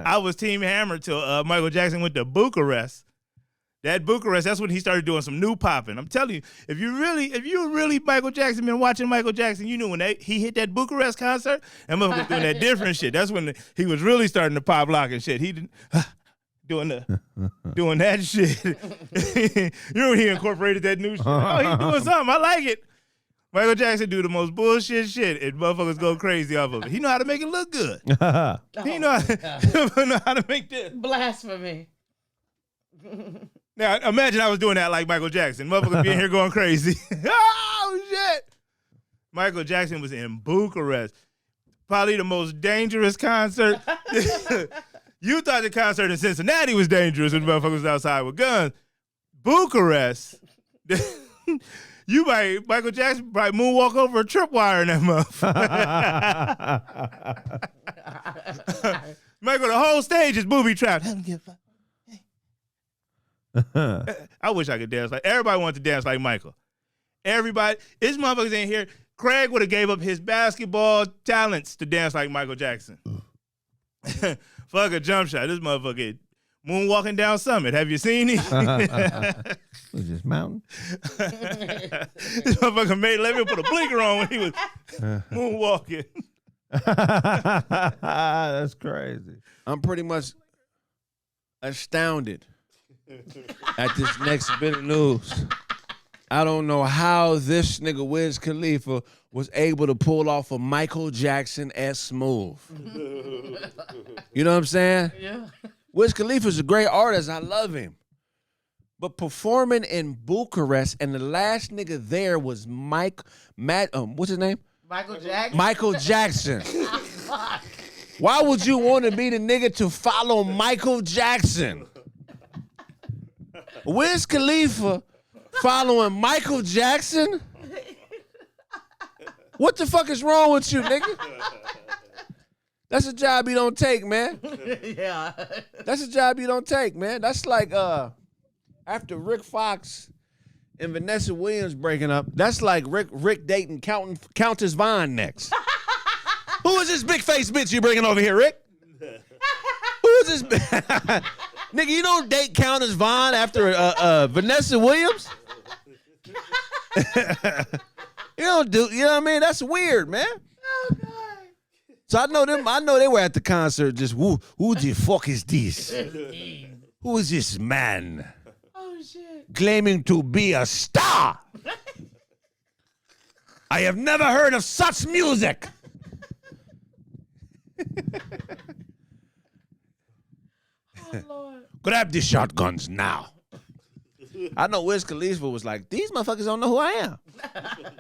I was Team Hammer till Michael Jackson went to Bucharest. That Bucharest, that's when he started doing some new popping. I'm telling you, if you really Michael Jackson, been watching Michael Jackson, you knew when he hit that Bucharest concert, that motherfucker was doing that different shit. That's when he was really starting to pop lock and shit. He didn't doing that shit. You know when he incorporated that new shit? Oh, he doing something. I like it. Michael Jackson do the most bullshit shit, and motherfuckers go crazy off of it. He know how to make it look good. He know how to make this. Blasphemy. Now, imagine I was doing that like Michael Jackson. Motherfuckers being here going crazy. Oh, shit. Michael Jackson was in Bucharest. Probably the most dangerous concert. You thought the concert in Cincinnati was dangerous when motherfuckers was outside with guns. Bucharest. Michael Jackson probably moonwalk over a tripwire in that motherfucker. Michael, the whole stage is booby trapped. I wish I could dance like everybody wants to dance like Michael. Everybody, this motherfuckers in here. Craig would have gave up his basketball talents to dance like Michael Jackson. Fuck a jump shot. This motherfucker moonwalking down Summit. Have you seen him? Was this mountain? This motherfucker let me put a blinker on when he was moonwalking. That's crazy. I'm pretty much astounded at this next bit of news. I don't know how this nigga Wiz Khalifa was able to pull off a Michael Jackson-esque move. You know what I'm saying? Yeah. Wiz Khalifa's a great artist. I love him. But performing in Bucharest, and the last nigga there was what's his name? Michael Jackson. Michael Jackson. Why would you want to be the nigga to follow Michael Jackson? Wiz Khalifa following Michael Jackson? What the fuck is wrong with you, nigga? That's a job you don't take, man. Yeah. That's a job you don't take, man. That's like after Rick Fox and Vanessa Williams breaking up, that's like Rick dating Countess Vaughn next. Who is this big face bitch you bringing over here, Rick? Who is this? Nigga, you don't date Countess Vaughn after Vanessa Williams? You don't do, you know what I mean? That's weird, man. Oh, God. So I know they were at the concert just, who the fuck is this? Who is this man? Oh, shit. Claiming to be a star. I have never heard of such music. Oh, Lord. Grab the shotguns now. I know Wiz Khalifa was like, these motherfuckers don't know who I am.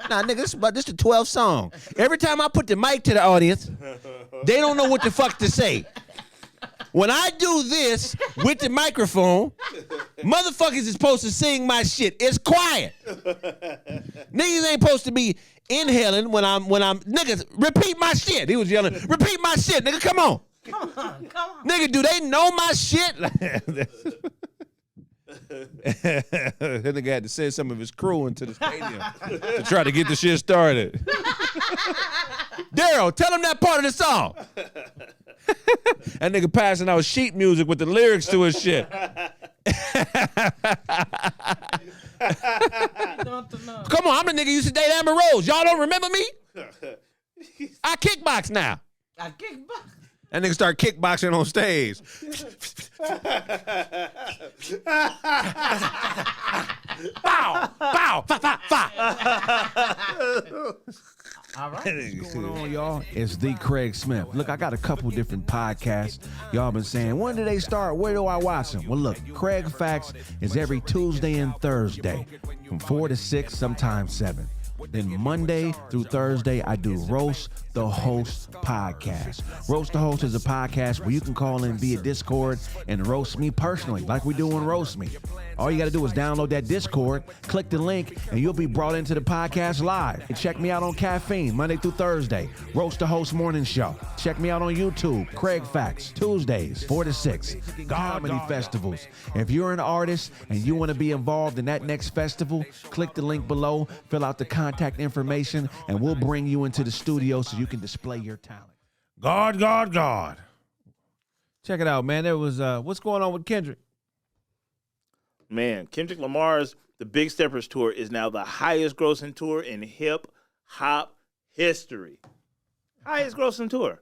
Nah, nigga, this is the 12th song. Every time I put the mic to the audience, they don't know what the fuck to say. When I do this with the microphone, motherfuckers is supposed to sing my shit. It's quiet. Niggas ain't supposed to be inhaling when I'm niggas, repeat my shit. He was yelling, repeat my shit, nigga, come on. Come on. Nigga, do they know my shit? That nigga had to send some of his crew into the stadium to try to get the shit started. Daryl, tell him that part of the song. That nigga passing out sheet music with the lyrics to his shit. Come on, I'm the nigga who used to date Amber Rose. Y'all don't remember me? I kickbox now. I kickbox. That nigga start kickboxing on stage. Bow, bow, fa, fa, fa. All right. What's going on, y'all? It's the Craig Smith. Look, I got a couple different podcasts. Y'all been saying, when do they start? Where do I watch them? Well, look, KraigFacts is every Tuesday and Thursday from 4 to 6, sometimes 7. Then Monday through Thursday, I do Roast the Host podcast. Roast the Host is a podcast where you can call in via Discord and roast me personally, like we do on Roast Me. All you got to do is download that Discord, click the link, and you'll be brought into the podcast live. And check me out on Caffeine, Monday through Thursday, Roast the Host Morning Show. Check me out on YouTube, KraigFacts, Tuesdays, 4 to 6. Comedy festivals. If you're an artist and you want to be involved in that next festival, click the link below, fill out the contact information, and we'll bring you into the studio so you can display your talent. God. Check it out, man. There was, what's going on with Kendrick? Man, Kendrick Lamar's The Big Steppers Tour is now the highest grossing tour in hip-hop history. Highest grossing tour.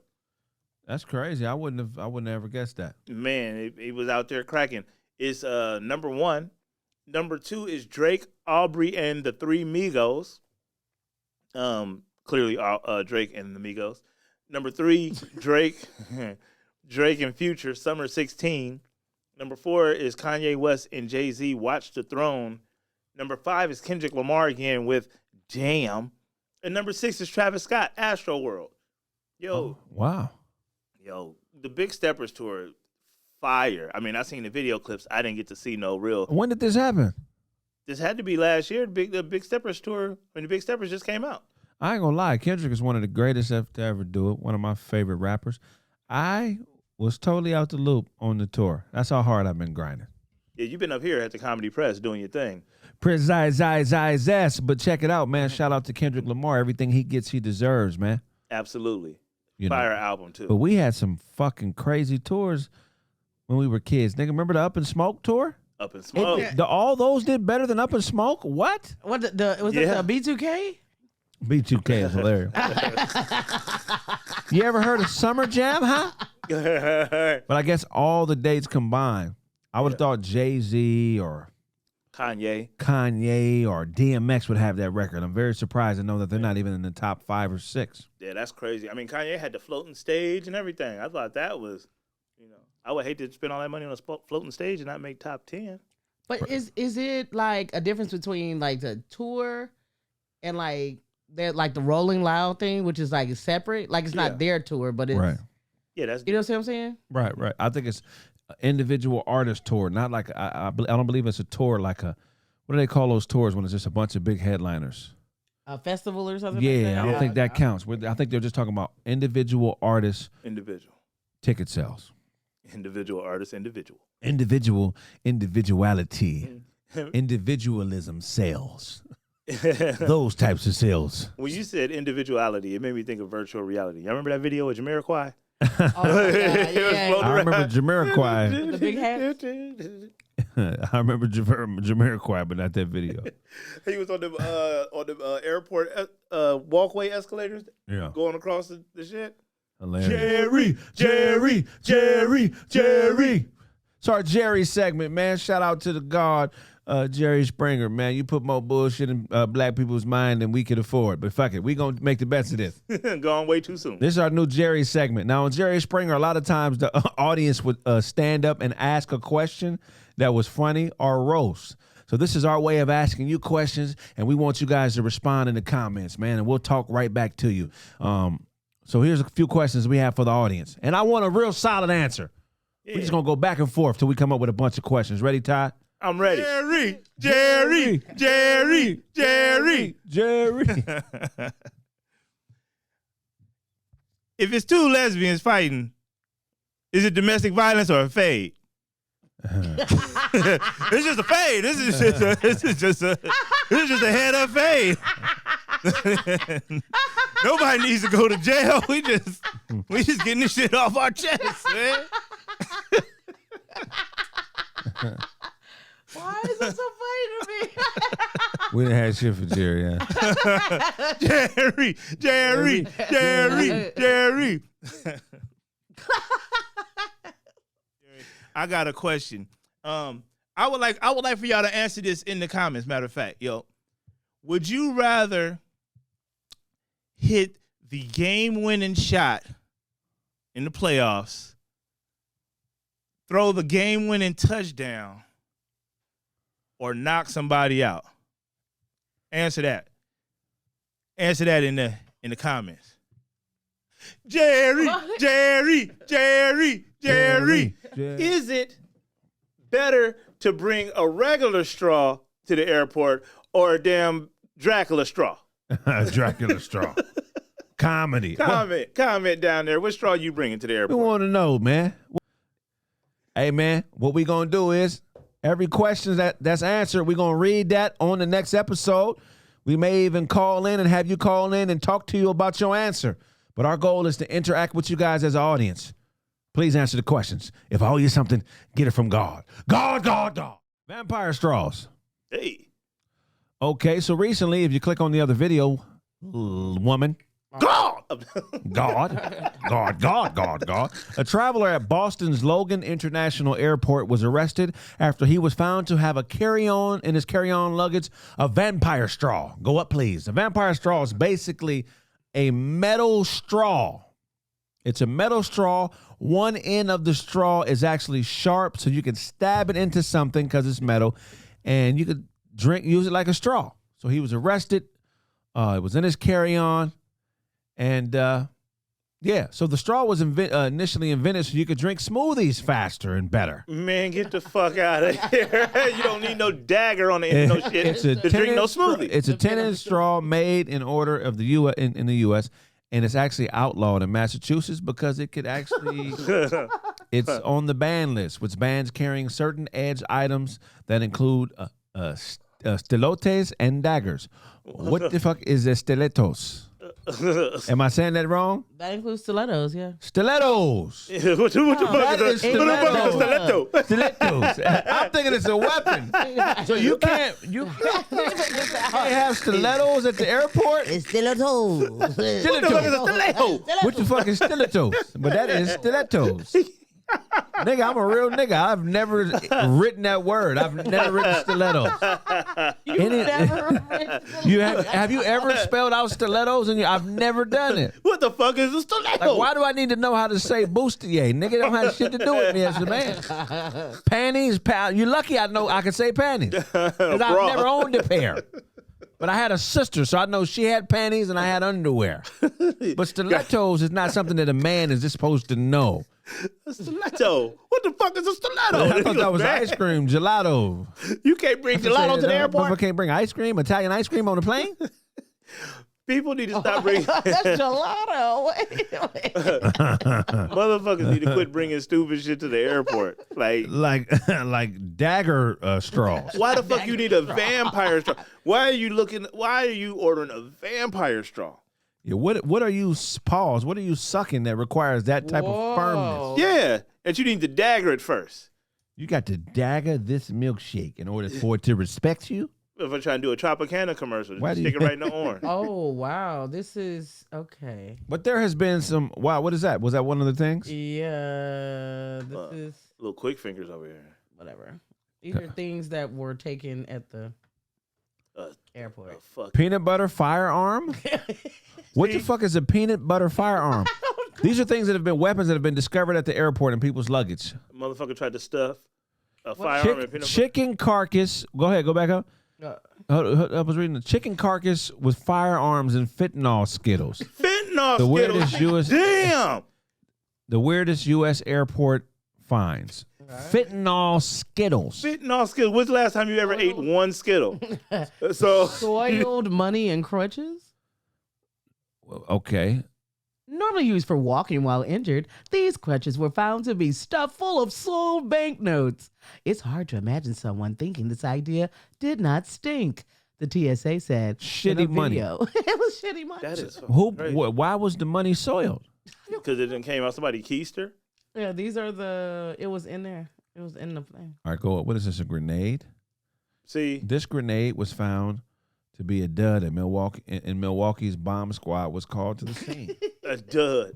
That's crazy. I wouldn't have ever guessed that. Man, he was out there cracking. It's number 1. Number 2 is Drake, Aubrey, and the Three Migos. Clearly, Drake and the Migos. Number 3, Drake and Future, Summer 16. Number 4 is Kanye West and Jay-Z, Watch the Throne. Number 5 is Kendrick Lamar again with Jam. And number 6 is Travis Scott, Astro World. Oh, wow. Yo, the Big Steppers Tour, fire. I mean, I seen the video clips. I didn't get to see no real. When did this happen? This had to be last year. The Big Steppers Tour, when the Big Steppers just came out. I ain't gonna lie. Kendrick is one of the greatest to ever do it. One of my favorite rappers. I was totally out the loop on the tour. That's how hard I've been grinding. Yeah, you've been up here at the Comedy Press doing your thing. Zest, but check it out, man. Shout out to Kendrick Lamar. Everything he gets, he deserves, man. Absolutely. You Fire know. album, too. But we had some fucking crazy tours when we were kids. Nigga, remember the Up in Smoke tour? Up in Smoke. All those did better than Up in Smoke? What? What was it the B2K? B2K is hilarious. You ever heard of Summer Jam, huh? But I guess all the dates combined, I would have thought Jay-Z or Kanye or DMX would have that record. I'm very surprised to know that they're not even in the top 5 or 6. Yeah, that's crazy. I mean, Kanye had the floating stage and everything. I thought that was, I would hate to spend all that money on a floating stage and not make top 10. But is it like a difference between like the tour and like the Rolling Loud thing, which is like separate? Like it's not their tour, but it's Right. Yeah, that's you know what I'm saying? Right. I think it's an individual artist tour, not like I don't believe it's a tour like a, what do they call those tours when it's just a bunch of big headliners? A festival or something. Yeah, like that? I don't think that counts. I think they're just talking about individual artists, individual ticket sales. Individual artist, individual. Individuality, individualism sales. Those types of sales. When you said individuality, it made me think of virtual reality. Y'all remember that video of Jamiroquai? Oh, yeah. I remember Jamiroquai. With the big hat. I remember Jamiroquai, but not that video. He was on the airport walkway escalators, going across the shit. Hilarious. Jerry. So our Jerry segment, man. Shout out to the God, Jerry Springer, man. You put more bullshit in black people's mind than we could afford. But fuck it, we gonna make the best of this. Gone way too soon. This is our new Jerry segment. Now on Jerry Springer, a lot of times the audience would stand up and ask a question that was funny or roast. So this is our way of asking you questions, and we want you guys to respond in the comments, man, and we'll talk right back to you. So here's a few questions we have for the audience, and I want a real solid answer. Yeah. We're just gonna go back and forth till we come up with a bunch of questions. Ready, Todd? I'm ready. Jerry. If it's two lesbians fighting, is it domestic violence or a fade? It's just a fade. This is just a head up fade. Nobody needs to go to jail. We just getting this shit off our chest, man. Why is it so funny to me? We didn't have shit for Jerry, yeah. Jerry. I got a question. I would like for y'all to answer this in the comments. Matter of fact, would you rather hit the game-winning shot in the playoffs, throw the game-winning touchdown, or knock somebody out? Answer that. Answer that in the comments. Jerry. Is it better to bring a regular straw to the airport or a damn Dracula straw? Dracula straw. Comedy. Comment down there. What straw you bringing to the We airport? want to know, man. Hey, man, what we gonna do is every question that's answered, we're gonna read that on the next episode. We may even call in and have you call in and talk to you about your answer. But our goal is to interact with you guys as an audience. Please answer the questions. If I owe you something, get it from God. God. Vampire straws. Hey. Okay, so recently, if you click on the other video, woman. God. A traveler at Boston's Logan International Airport was arrested after he was found to have in his carry-on luggage, a vampire straw. Go up, please. A vampire straw is basically a metal straw. It's a metal straw. One end of the straw is actually sharp, so you can stab it into something because it's metal, and you could use it like a straw. So he was arrested. It was in his carry-on. And, so the straw was initially invented so you could drink smoothies faster and better. Man, get the fuck out of here. You don't need no dagger on the end of no shit to drink no smoothie. It's a 10-inch straw made in order of the in the U.S., and it's actually outlawed in Massachusetts because it could actually it's on the ban list, which bans carrying certain edge items that include stilettos and daggers. What the fuck is a stilettos? Am I saying that wrong? That includes stilettos, yeah. Stilettos. What the fuck is a stiletto? Stilettos. I'm thinking it's a weapon. So you can't have stilettos at the airport? It's stilettos. What the fuck is a stiletto? What the fuck is stilettos? But that is stilettos. Nigga, I'm a real nigga. I've never written that word. I've never written stilettos. Have you ever spelled out stilettos? I've never done it. What the fuck is a stiletto? Like, why do I need to know how to say bustier? Nigga don't have shit to do with me as a man. Panties, you're lucky I know I can say panties. Because I've never owned a pair. But I had a sister, so I know she had panties and I had underwear. But stilettos is not something that a man is just supposed to know. A stiletto. What the fuck is a stiletto? I thought that was ice cream, gelato. You can't bring gelato to the airport? I can't bring ice cream, Italian ice cream on the plane? People need to stop bringing... That's gelato. Wait. Motherfuckers need to quit bringing stupid shit to the airport. Like dagger straws. Why the fuck you need a vampire straw? Why are you ordering a vampire straw? Yeah, what are you, pause, what are you sucking that requires that type of firmness? Yeah, and you need to dagger it first. You got to dagger this milkshake in order for it to respect you? If I'm trying to do a Tropicana commercial, just stick it right in the orange. Oh, wow. This is, okay. But there has been some, wow, what is that? Was that one of the things? Yeah, this is. Little quick fingers over here. Whatever. These are things that were taken at the airport. Fuck. Peanut butter firearm? What the fuck is a peanut butter firearm? These are things that have been weapons that have been discovered at the airport in people's luggage. Motherfucker tried to stuff a firearm in peanut butter. Chicken carcass. Go ahead, go back up. I was reading the chicken carcass with firearms and fentanyl skittles. Fentanyl The skittles? Damn! The weirdest U.S. airport finds. Fentanyl skittles. Fentanyl skittles. When's the last time you ever ate one skittle? So Soiled money and crutches? Okay. Normally used for walking while injured, these crutches were found to be stuffed full of sold banknotes. It's hard to imagine someone thinking this idea did not stink, the TSA said. Shitty money. It was shitty money. that is crazy. Why was the money soiled? Because it didn't came out somebody keister. Yeah, these are it was in there. It was in the thing. All right, go. What is this, a grenade? See, This grenade was found to be a dud at Milwaukee, and Milwaukee's bomb squad was called to the scene. a dud.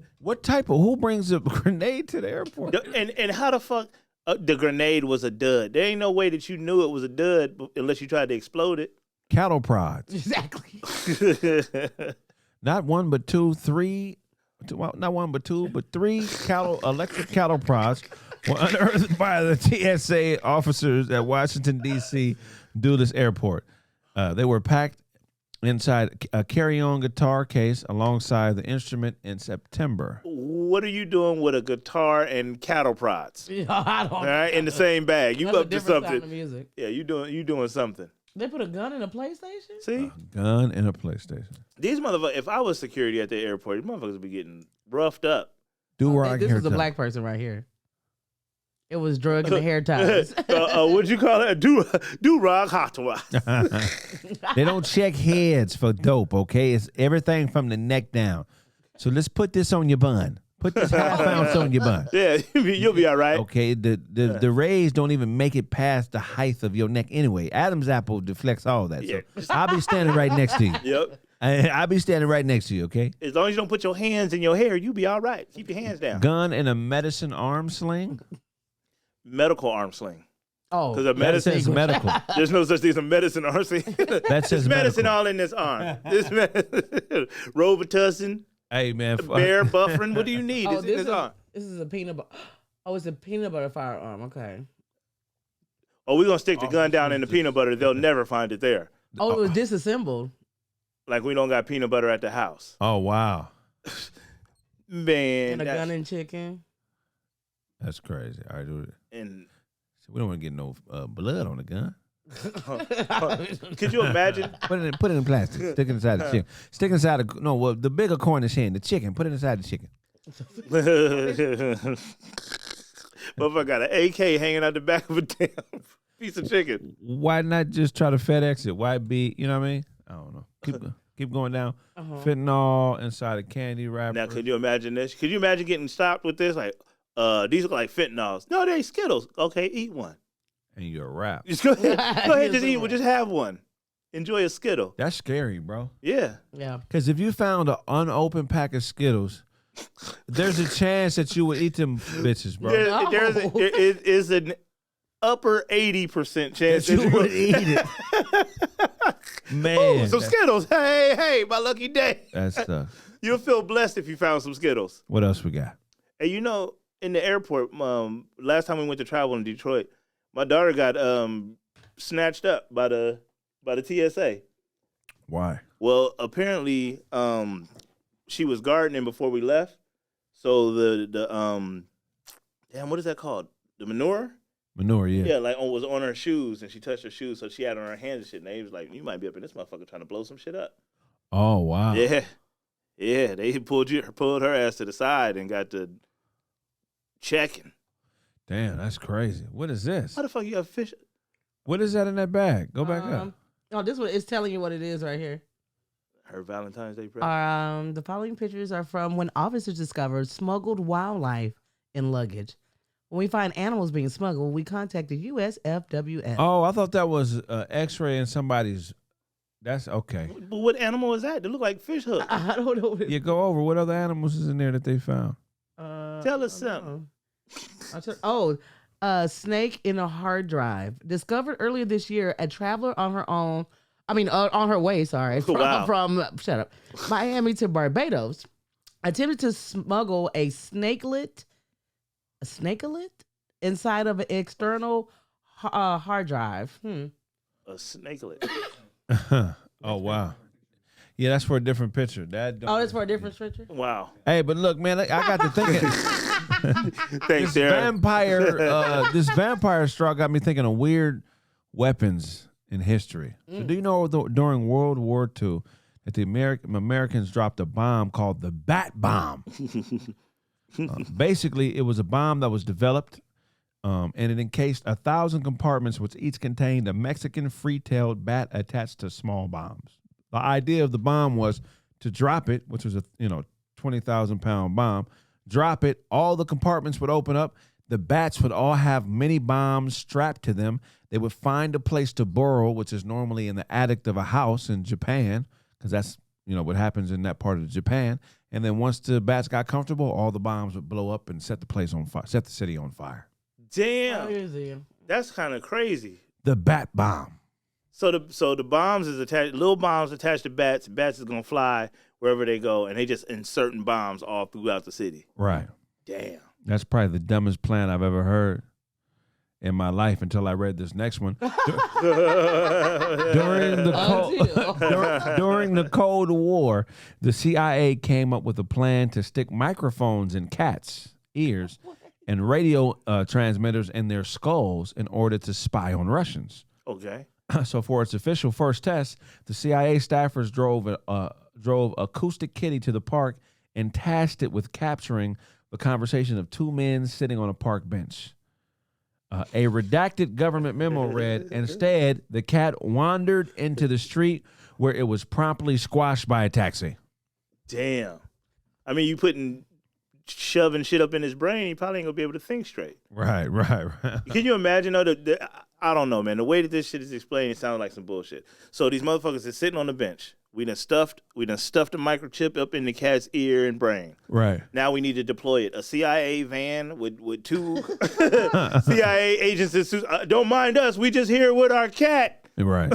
Who brings a grenade to the airport? And how the fuck the grenade was a dud? There ain't no way that you knew it was a dud unless you tried to explode it. Cattle prods. Exactly. Not one, but two, three. Well, not one, but two, but three electric cattle prods were unearthed by the TSA officers at Washington, D.C. Dulles Airport. They were packed inside a carry-on guitar case alongside the instrument in September. What are you doing with a guitar and cattle prods? I don't All right, in the same bag. You That's a up to different sound of something? music. Yeah, you doing something. They put a gun in a PlayStation? See, Gun and a PlayStation. these motherfuckers. If I was security at the airport, these motherfuckers would be getting roughed up. This is a black person right here. It was drug in the hair ties. What'd you call it? Do rock hot to They don't check heads for dope, okay? It's everything from the neck down. So let's put this on your bun. Put this half ounce on your bun. Yeah, you'll be all right. Okay, the rays don't even make it past the height of your neck anyway. Adam's apple deflects all that. Yeah. So I'll be standing right next to you. Yep. I'll be standing right next to you, okay? As long as you don't put your hands in your hair, you'll be all right. Keep your hands down. Gun and a medicine arm sling. Medical arm sling. Oh, Because a That medicine. says medical. There's no such thing as a medicine arm sling. That says There's medicine medical. all in this arm. This Robitussin, Hey, man. bear buffering. What do you need? It's in this arm. This is a peanut butter. Oh, it's a peanut butter firearm. Okay. Oh, we're going to stick the gun down in the peanut butter. They'll never find it there. Oh, it was disassembled. Like we don't got peanut butter at the house. Oh, wow. Man. And a gun and chicken. That's crazy. All right, dude. And So we don't want to get no blood on the gun. Could you imagine? Put it in plastic. Stick it inside the chicken. Stick it inside the bigger Cornish hen, the chicken. Put it inside the chicken. Motherfucker got an AK hanging out the back of a damn piece of chicken. Why not just try to FedEx it? Why be? You know what I mean? I don't know. Keep going down. Fentanyl inside a candy wrapper. Now, could you imagine this? Could you imagine getting stopped with this? Like, these look like fentanyls. No, they Skittles. Okay, eat one. And you're a wrap. Just go ahead, just eat one. Just have one. Enjoy a Skittle. That's scary, bro. Yeah. Yeah. Because if you found an unopened pack of Skittles, there's a chance that you would eat them bitches, bro. There is an upper 80% chance that you would eat it. Man. Oh, some Skittles. Hey, my lucky day. That's tough. You'll feel blessed if you found some Skittles. What else we got? And in the airport, last time we went to travel in Detroit, my daughter got snatched up by the TSA. Why? Well, apparently, she was gardening before we left. So the what is that called? The manure? Manure, yeah. Yeah, like was on her shoes, and she touched her shoes, so she had on her hands and shit. And they was like, "You might be up in this motherfucker trying to blow some shit up." Oh wow. Yeah. They pulled her ass to the side and got to checking. Damn, that's crazy. What is this? How the fuck you have fish? What is that in that bag? Go back up. Oh, this one is telling you what it is right here. Her Valentine's Day present. The following pictures are from when officers discovered smuggled wildlife in luggage. When we find animals being smuggled, we contact the USFWF. Oh, I thought that was an X-ray in somebody's. That's okay. But what animal is that? They look like fish hooks. I don't know. Yeah, go over. What other animals is in there that they found? Tell us something. Snake in a hard drive. Discovered earlier this year, a traveler on her way, from Miami to Barbados, attempted to smuggle a snakelet inside of an external hard drive. A snakelet. Oh, wow. Yeah, that's for a different picture. That's for a different picture? Wow. Hey, but look, man, I got to thinking. Thanks, Darren. This vampire straw got me thinking of weird weapons in history. So do you know during World War II that the Americans dropped a bomb called the Bat Bomb? Basically, it was a bomb that was developed and it encased 1,000 compartments, which each contained a Mexican free-tailed bat attached to small bombs. The idea of the bomb was to drop it, which was a 20,000-pound bomb. Drop it, all the compartments would open up. The bats would all have mini bombs strapped to them. They would find a place to burrow, which is normally in the attic of a house in Japan, because that's what happens in that part of Japan. And then once the bats got comfortable, all the bombs would blow up and set the place on fire, set the city on fire. Damn, that's kind of crazy. The Bat Bomb. So the bombs is attached, little bombs attached to bats. Bats is gonna fly wherever they go, and they just inserting bombs all throughout the city. Right. Damn. That's probably the dumbest plan I've ever heard in my life until I read this next one. During the Cold War, the CIA came up with a plan to stick microphones in cats' ears and radio transmitters in their skulls in order to spy on Russians. Okay. So for its official first test, the CIA staffers drove Acoustic Kitty to the park and tasked it with capturing the conversation of two men sitting on a park bench. A redacted government memo read, instead, the cat wandered into the street where it was promptly squashed by a taxi. Damn. I mean, you shoving shit up in his brain, he probably ain't gonna be able to think straight. Right. Can you imagine though? I don't know, man. The way that this shit is explained, it sounds like some bullshit. So these motherfuckers are sitting on the bench. We done stuffed a microchip up in the cat's ear and brain. Right. Now we need to deploy it. A CIA van with two CIA agents in suits. Don't mind us. We just here with our cat. Right.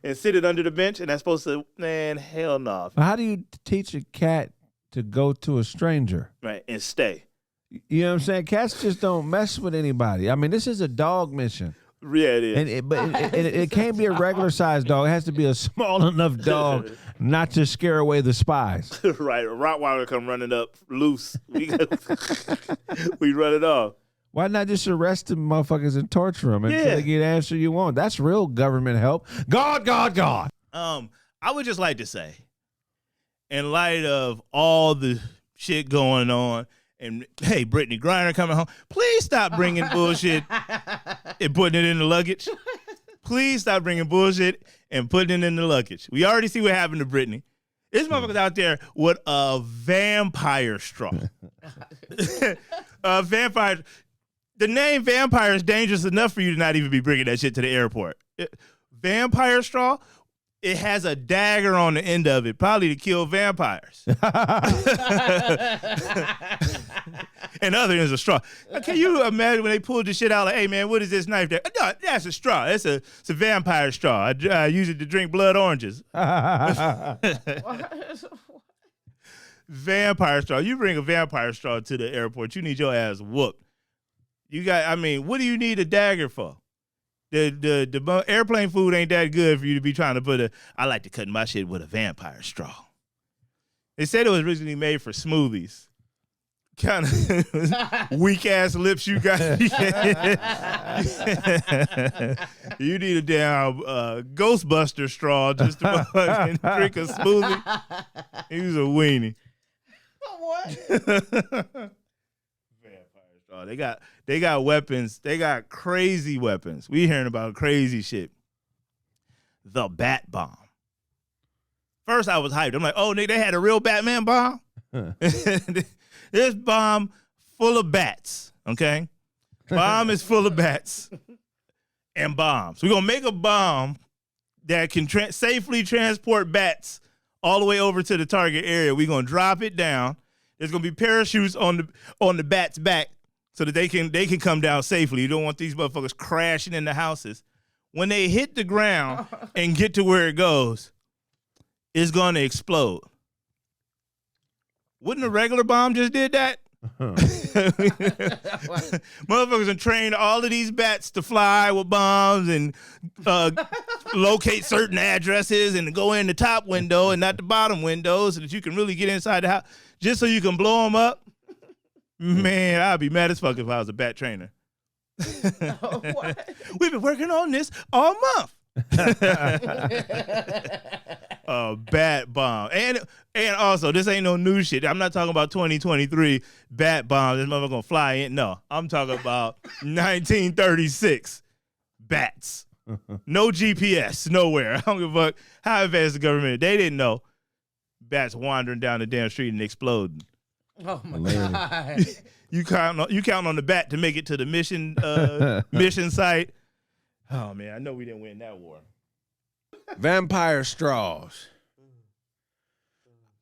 And sit it under the bench. And that's supposed to, man, hell no. How do you teach a cat to go to a stranger? Right. And stay. You know what I'm saying? Cats just don't mess with anybody. I mean, this is a dog mission. Yeah, it is. But it can't be a regular sized dog. It has to be a small enough dog not to scare away the spies. Right. A Rottweiler come running up loose. We run it off. Why not just arrest them motherfuckers and torture them until they get the answer you want? That's real government help. God. I would just like to say, in light of all the shit going on, and hey, Brittany Griner coming home, please stop bringing bullshit and putting it in the luggage. Please stop bringing bullshit and putting it in the luggage. We already see what happened to Brittany. This motherfucker's out there with a vampire straw. A vampire. The name vampire is dangerous enough for you to not even be bringing that shit to the airport. Vampire straw, it has a dagger on the end of it, probably to kill vampires. And other ends a straw. Can you imagine when they pulled the shit out like, hey, man, what is this knife there? No, that's a straw. It's a vampire straw. I use it to drink blood oranges. Vampire straw. You bring a vampire straw to the airport, you need your ass whooped. What do you need a dagger for? The airplane food ain't that good for you to be trying to I like to cut my shit with a vampire straw. They said it was originally made for smoothies. Kind of weak ass lips you got. You need a damn Ghostbuster straw just to drink a smoothie. He was a weenie. What? They got weapons. They got crazy weapons. We hearing about crazy shit. The bat bomb. First, I was hyped. I'm like, oh, nigga, they had a real Batman bomb? This bomb full of bats, okay? Bomb is full of bats and bombs. We're going to make a bomb that can safely transport bats all the way over to the target area. We're going to drop it down. There's going to be parachutes on the bat's back, so that they can come down safely. You don't want these motherfuckers crashing into houses. When they hit the ground and get to where it goes, it's going to explode. Wouldn't a regular bomb just did that? Motherfuckers have trained all of these bats to fly with bombs and locate certain addresses and go in the top window and not the bottom window so that you can really get inside the house just so you can blow them up. Man, I'd be mad as fuck if I was a bat trainer. We've been working on this all month. A bat bomb. And also, this ain't no new shit. I'm not talking about 2023 bat bomb. This motherfucker gonna fly in. No, I'm talking about 1936 bats. No GPS, nowhere. I don't give a fuck how advanced the government. They didn't know. Bats wandering down the damn street and exploding. Oh my God! You count on the bat to make it to the mission site. Oh man, I know we didn't win that war. Vampire straws.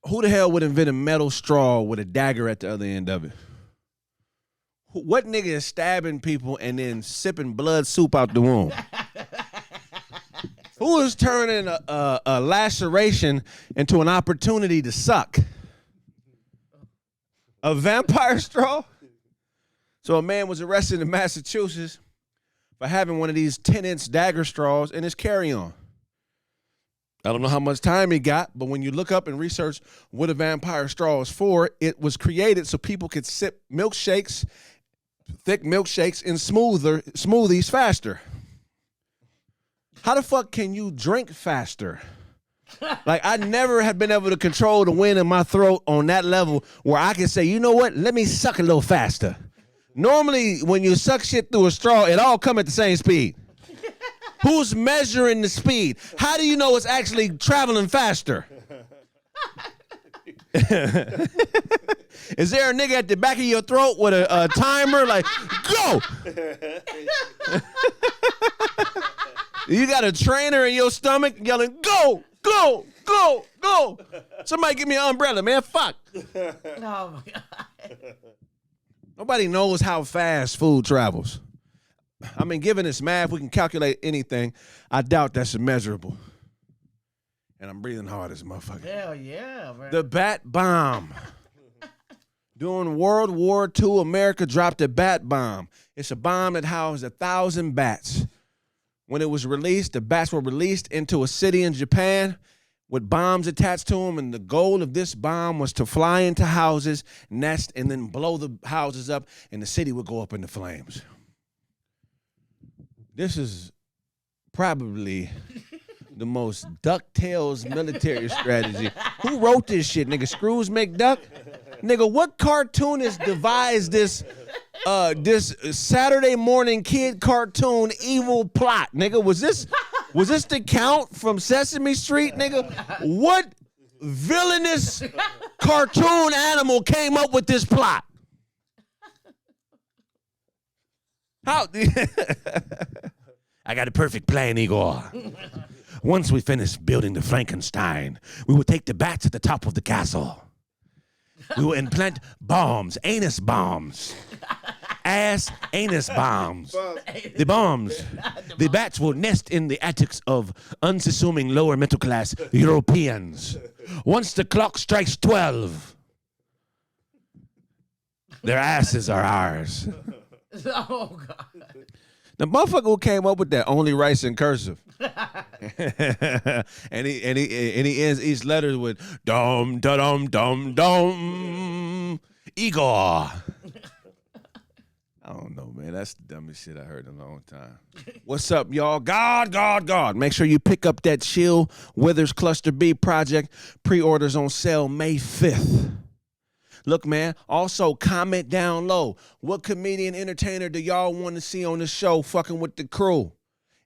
Who the hell would invent a metal straw with a dagger at the other end of it? What nigga is stabbing people and then sipping blood soup out the womb? Who is turning a laceration into an opportunity to suck? A vampire straw? So a man was arrested in Massachusetts for having one of these 10-inch dagger straws in his carry-on. I don't know how much time he got, but when you look up and research what a vampire straw is for, it was created so people could sip milkshakes, thick milkshakes, and smoothies faster. How the fuck can you drink faster? Like, I never have been able to control the wind in my throat on that level where I can say, you know what, let me suck a little faster. Normally, when you suck shit through a straw, it all come at the same speed. Who's measuring the speed? How do you know it's actually traveling faster? Is there a nigga at the back of your throat with a timer like, go? You got a trainer in your stomach yelling, go, go, go, go. Somebody give me an umbrella, man. Fuck. Oh my God. Nobody knows how fast food travels. I mean, given this math, we can calculate anything. I doubt that's immeasurable. And I'm breathing hard as a motherfucker. Hell yeah, man. The bat bomb. During World War II, America dropped a bat bomb. It's a bomb that housed 1,000 bats. When it was released, the bats were released into a city in Japan with bombs attached to them, and the goal of this bomb was to fly into houses, nest, and then blow the houses up, and the city would go up into flames. This is probably the most DuckTales military strategy. Who wrote this shit, nigga? Scrooge McDuck? Nigga, what cartoonist devised this Saturday morning kid cartoon evil plot? Nigga, was this the Count from Sesame Street, nigga? What villainous cartoon animal came up with this plot? How? I got a perfect plan, Igor. Once we finish building the Frankenstein, we will take the bats at the top of the castle. We will implant bombs, anus bombs. Ass anus bombs. The bombs. The bats will nest in the attics of unassuming lower middle class Europeans. Once the clock strikes 12, their asses are ours. Oh, God. The motherfucker who came up with that only writes in cursive. and he ends each letter with dum da dum dum dum Igor. I don't know, man. That's the dumbest shit I heard in a long time. What's up, y'all? God. Make sure you pick up that Chill Withers Cluster B project. Pre-orders on sale May 5th. Look, man, also comment down low. What comedian entertainer do y'all want to see on the show fucking with the crew?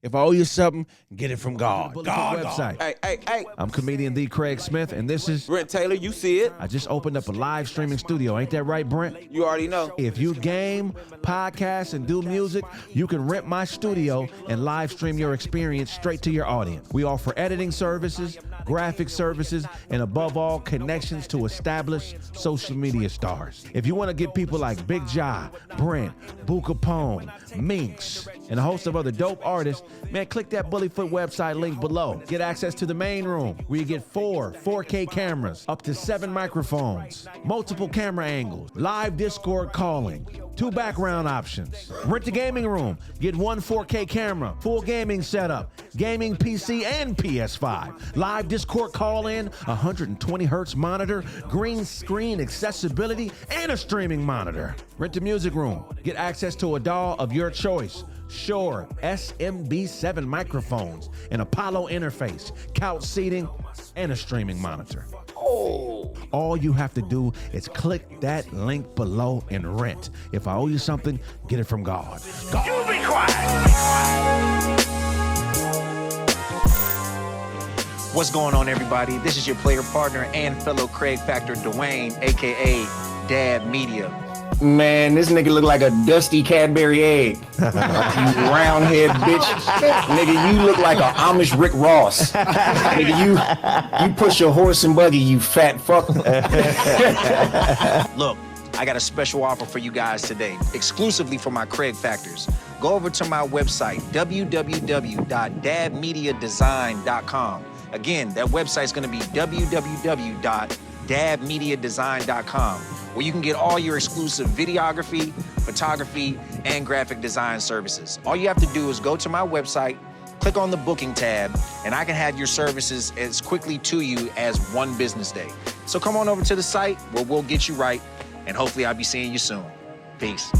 If I owe you something, get it from God. Website. Hey. I'm comedian The Craig Smith, and this is Brent Taylor, you see it. I just opened up a live streaming studio. Ain't that right, Brent? You already know. If you game, podcast, and do music, you can rent my studio and live stream your experience straight to your audience. We offer editing services, graphic services, and above all, connections to established social media stars. If you want to get people like Big Ja, Brent, Boo Capone, Minx, and a host of other dope artists, man, click that Bullyfoot website link below. Get access to the main room where you get 4 4K cameras, up to 7 microphones, multiple camera angles, live Discord calling, 2 background options. Rent the gaming room, get 1 4K camera, full gaming setup, gaming PC and PS5, live Discord call-in, 120 hertz monitor, green screen accessibility, and a streaming monitor. Rent the music room, get access to a DAW of your choice, Shure SMB7 microphones, an Apollo interface, couch seating, and a streaming monitor. All you have to do is click that link below and rent. If I owe you something, get it from God. You be quiet. What's going on, everybody? This is your player partner and fellow Craig Factor Dwayne, aka Dad Media. Man, this nigga look like a dusty Cadbury egg. You roundhead bitch. Nigga, you look like an Amish Rick Ross. Nigga, you push your horse and buggy, you fat fuck. Look, I got a special offer for you guys today, exclusively for my Craig Factors. Go over to my website, www.dadmediadesign.com. Again, that website's gonna be www.dadmediadesign.com, where you can get all your exclusive videography, photography, and graphic design services. All you have to do is go to my website, click on the booking tab, and I can have your services as quickly to you as 1 business day. So come on over to the site where we'll get you right, and hopefully I'll be seeing you soon. Peace.